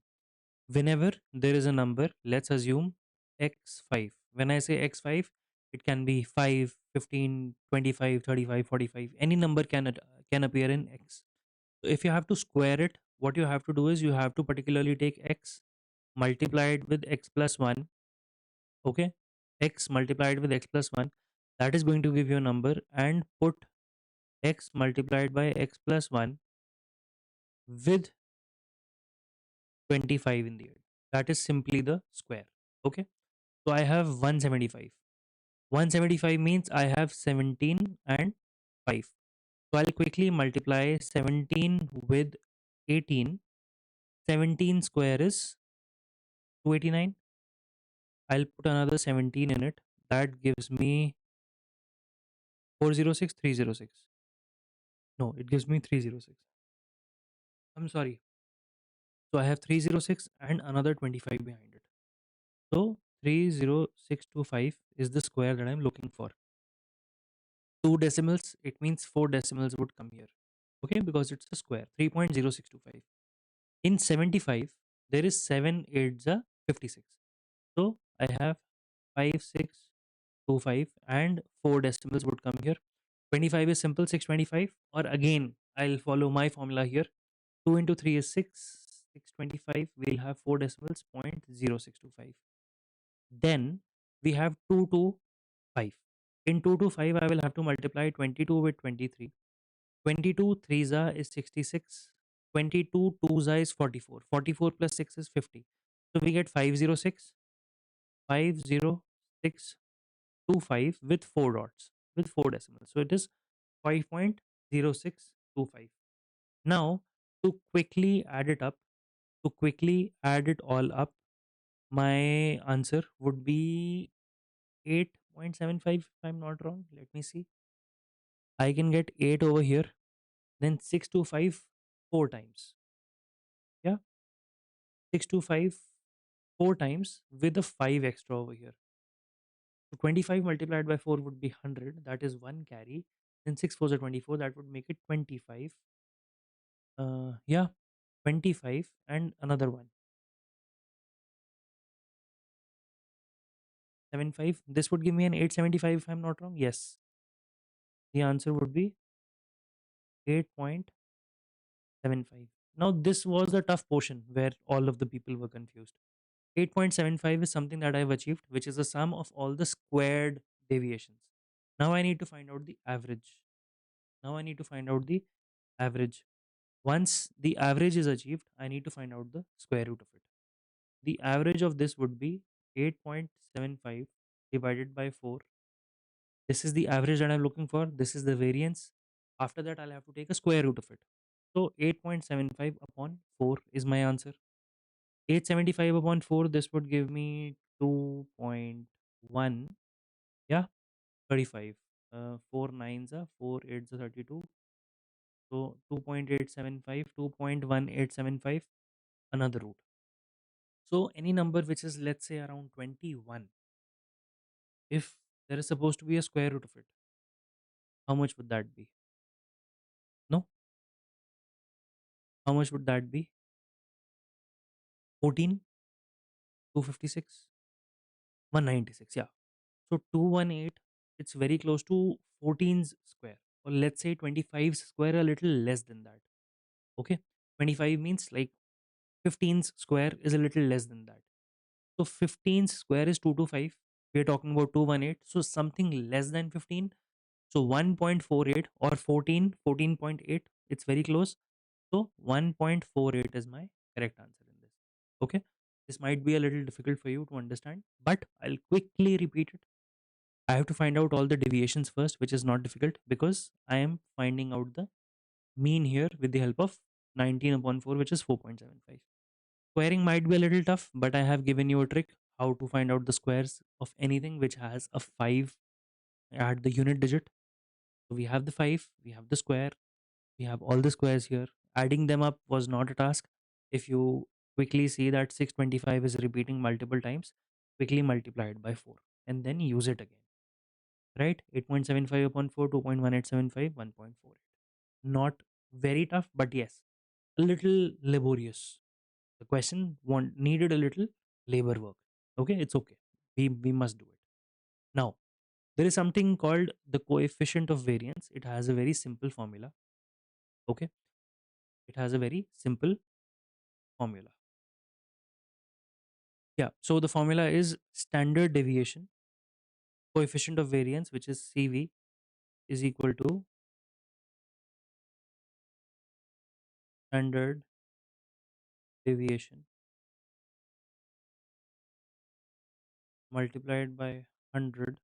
Whenever there is a number, let's assume x5. When I say x5, it can be 5, 15, 25, 35, 45. Any number can appear in x. So if you have to square it, what you have to do is you have to particularly take x multiplied with x plus 1. Okay, x multiplied with x plus 1, that is going to give you a number, and put x multiplied by x plus 1 with 25 in the end. That is simply the square. Okay, so I have 175. 175 means I have 17 and 5. So I'll quickly multiply 17 with 18. 17 square is 289. I'll put another 17 in it. That gives me 406, 306. No, it gives me 306. I'm sorry. So I have 306 and another 25 behind it. So 30625 is the square that I'm looking for. Two decimals, it means four decimals would come here. Okay, because it's a square, 3.0625. In 75, there is 7 8s are 56. So I have 5625 and four decimals would come here. 25 is simple, 625. Or again, I'll follow my formula here. 2 into 3 is 6. 625, we'll have four decimals, 0.0625. Then we have 2 to 5. In 2 to 5, I will have to multiply 22 with 23. 22 3s is 66. 22 2s is 44. 44 plus 6 is 50. So we get 506. 50625 with four dots, with four decimals. So it is 5.0625. Now, to quickly add it up, to quickly add it all up, my answer would be 8.75 if I'm not wrong. Let me see. I can get 8 over here, then 625 four times. Yeah, 625 four times with a 5 extra over here. So 25 multiplied by 4 would be 100. That is one carry. Then 6 4s are 24. That would make it 25. Yeah, 25 and another one. 75. This would give me an 875 if I'm not wrong. Yes. The answer would be 8.75. Now, this was the tough portion where all of the people were confused. 8.75 is something that I've achieved, which is the sum of all the squared deviations. Now I need to find out the average. Now I need to find out the average. Once the average is achieved, I need to find out the square root of it. The average of this would be 8.75 divided by 4. This is the average that I'm looking for. This is the variance. After that, I'll have to take a square root of it. So 8.75 upon 4 is my answer. 875 upon 4, this would give me 2.1. Yeah, 35. 4 nines are 4 eights are 32. So 2.875, 2.1875, another root. So any number which is, let's say, around 21, if there is supposed to be a square root of it, how much would that be? No? How much would that be? 14, 256, 196. Yeah. So 218, it's very close to 14's square. Or let's say 25's square, a little less than that. Okay. 25 means like 15's square is a little less than that. So 15's square is 225. We are talking about 218. So something less than 15. So 1.48 or 14, 14.8. It's very close. So 1.48 is my correct answer in this. Okay. This might be a little difficult for you to understand, but I'll quickly repeat it. I have to find out all the deviations first, which is not difficult because I am finding out the mean here with the help of 19 upon 4, which is 4.75. Squaring might be a little tough, but I have given you a trick how to find out the squares of anything which has a 5 at the unit digit. So we have the 5, we have the square, we have all the squares here. Adding them up was not a task. If you quickly see that 625 is repeating multiple times, quickly multiply it by 4 and then use it again. Right? 8.75 upon 4, 2.1875, 1.48. Not very tough, but yes, a little laborious. The question needed a little labor work. Okay, it's okay. We must do it. Now, there is something called the coefficient of variance. It has a very simple formula. Okay, it has a very simple formula. Yeah, so the formula is standard deviation, coefficient of variance, which is CV, is equal to standard deviation multiplied by 100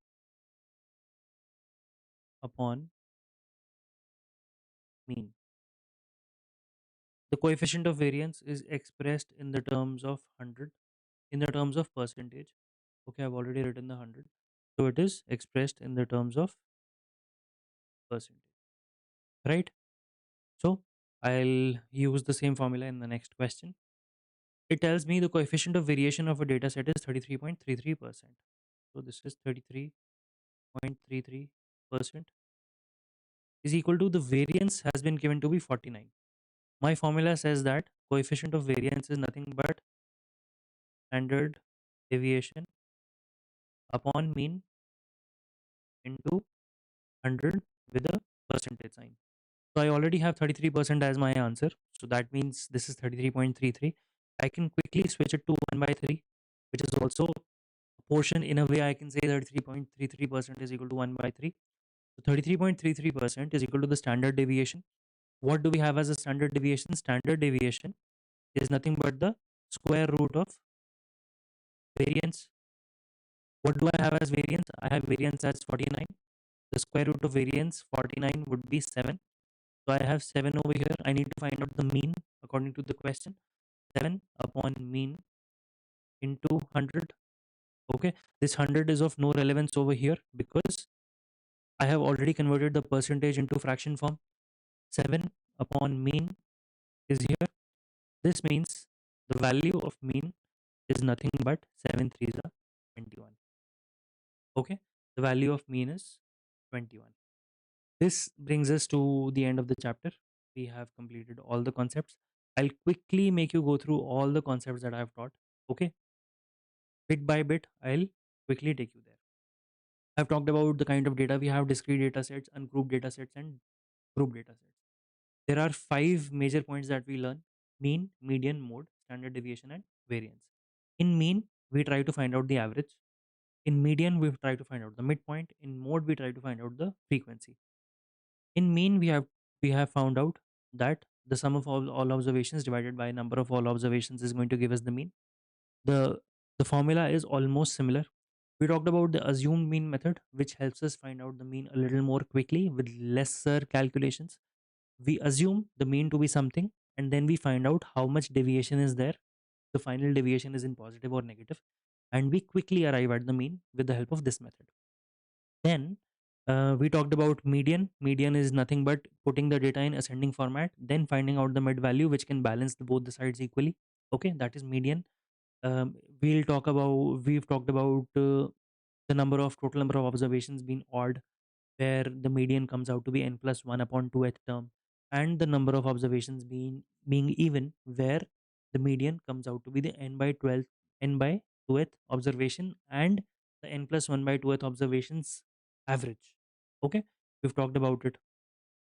upon mean. The coefficient of variance is expressed in the terms of 100, in the terms of percentage. Okay, I've already written the 100. So it is expressed in the terms of percentage, right? So I'll use the same formula in the next question. It tells me the coefficient of variation of a data set is 33.33%. So this is 33.33% is equal to the variance has been given to be 49. My formula says that coefficient of variance is nothing but standard deviation upon mean into 100 with a percentage sign. So I already have 33% as my answer. So that means this is 33.33. I can quickly switch it to 1 by 3, which is also a portion. In a way, I can say that 3.33% is equal to 1 by 3. So 33.33% is equal to the standard deviation. What do we have as a standard deviation? Standard deviation is nothing but the square root of variance. What do I have as variance? I have variance as 49. The square root of variance 49 would be 7. So I have 7 over here. I need to find out the mean according to the question. 7 upon mean into 100. Okay, this 100 is of no relevance over here because I have already converted the percentage into fraction form. 7 upon mean is here. This means the value of mean is nothing but 7 3s are 21. Okay, the value of mean is 21. This brings us to the end of the chapter. We have completed all the concepts. I'll quickly make you go through all the concepts that I've taught. Okay, bit by bit, I'll quickly take you there. I've talked about the kind of data we have: discrete data sets, ungrouped data sets, and group data sets. There are 5 major points that we learn: mean, median, mode, standard deviation, and variance. In mean, we try to find out the average. In median, we try to find out the midpoint. In mode, we try to find out the frequency. In mean, we have found out that the sum of all observations divided by number of all observations is going to give us the mean. The the formula is almost similar. We talked about the assumed mean method, which helps us find out the mean a little more quickly with lesser calculations. We assume the mean to be something, and then we find out how much deviation is there. The final deviation is in positive or negative, and we quickly arrive at the mean with the help of this method. Then we talked about median. Median is nothing but putting the data in ascending format, then finding out the mid value, which can balance both the sides equally. Okay, that is median. We've talked about the total number of observations being odd, where the median comes out to be n plus 1 upon 2th term, and the number of observations being even, where the median comes out to be the n by 2th observation, and the n plus 1 by 2th observations average. Okay, we've talked about it.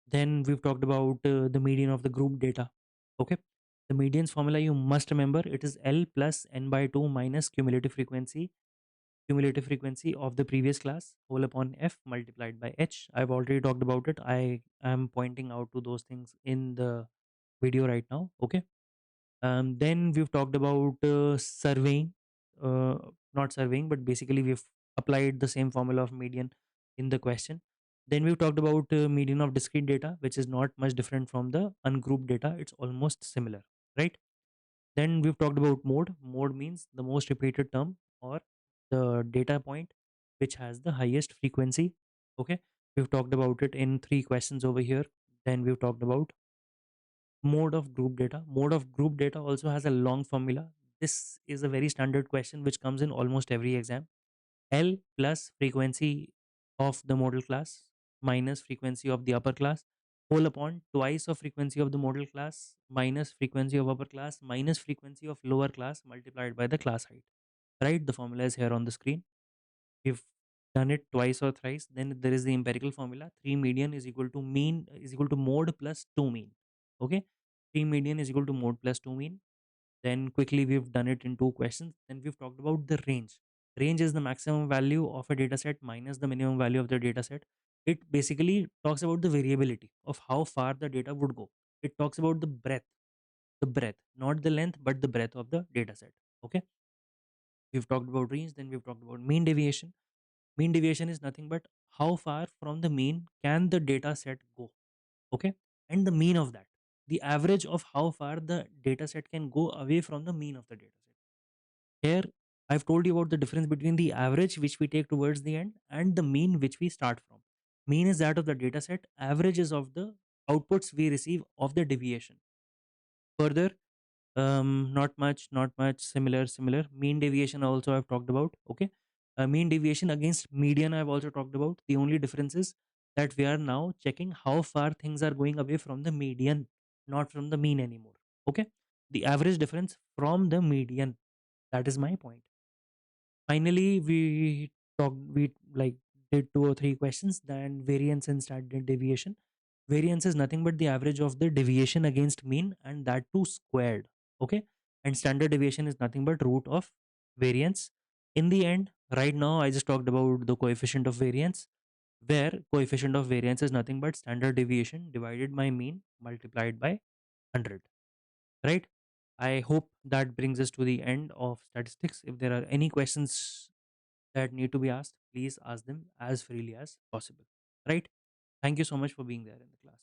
Then we've talked about the median of the group data. Okay, the median's formula you must remember: it is L plus n by 2 minus cumulative frequency of the previous class whole upon f multiplied by h. I've already talked about it. I am pointing out to those things in the video right now. Okay. Then we've talked about surveying, uh, not surveying, but basically we've applied the same formula of median in the question. Then we've talked about median of discrete data, which is not much different from the ungrouped data. It's almost similar, right? Then we've talked about mode. Mode means the most repeated term or the data point which has the highest frequency. Okay. We've talked about it in 3 questions over here. Then we've talked about mode of group data. Mode of group data also has a long formula. This is a very standard question which comes in almost every exam. L plus frequency of the model class minus frequency of the upper class whole upon twice of frequency of the model class minus frequency of upper class minus frequency of lower class multiplied by the class height. Right? The formula is here on the screen. We've done it twice or thrice. Then there is the empirical formula: 3 median is equal to mean is equal to mode plus 2 mean. Okay, 3 median is equal to mode plus 2 mean. Then quickly we've done it in 2 questions. Then we've talked about the range. Range is the maximum value of a data set minus the minimum value of the data set. It basically talks about the variability of how far the data would go. It talks about the breadth, not the length, but the breadth of the data set. Okay, we've talked about range. Then we've talked about mean deviation. Mean deviation is nothing but how far from the mean can the data set go. Okay, and the mean of that, the average of how far the data set can go away from the mean of the data set. Here, I've told you about the difference between the average which we take towards the end and the mean which we start from. Mean is that of the data set, average is of the outputs we receive of the deviation. Further, not much, similar. Mean deviation also I've talked about. Okay, mean deviation against median I've also talked about. The only difference is that we are now checking how far things are going away from the median, not from the mean anymore. Okay, the average difference from the median. That is my point. Finally, we like did two or three questions. Then variance and standard deviation. Variance is nothing but the average of the deviation against mean, and that too squared. Okay, and standard deviation is nothing but root of variance. In the end, right now I just talked about the coefficient of variance, where coefficient of variance is nothing but standard deviation divided by mean multiplied by 100. Right? I hope that brings us to the end of statistics. If there are any questions that need to be asked, please ask them as freely as possible. Right? Thank you so much for being there in the class.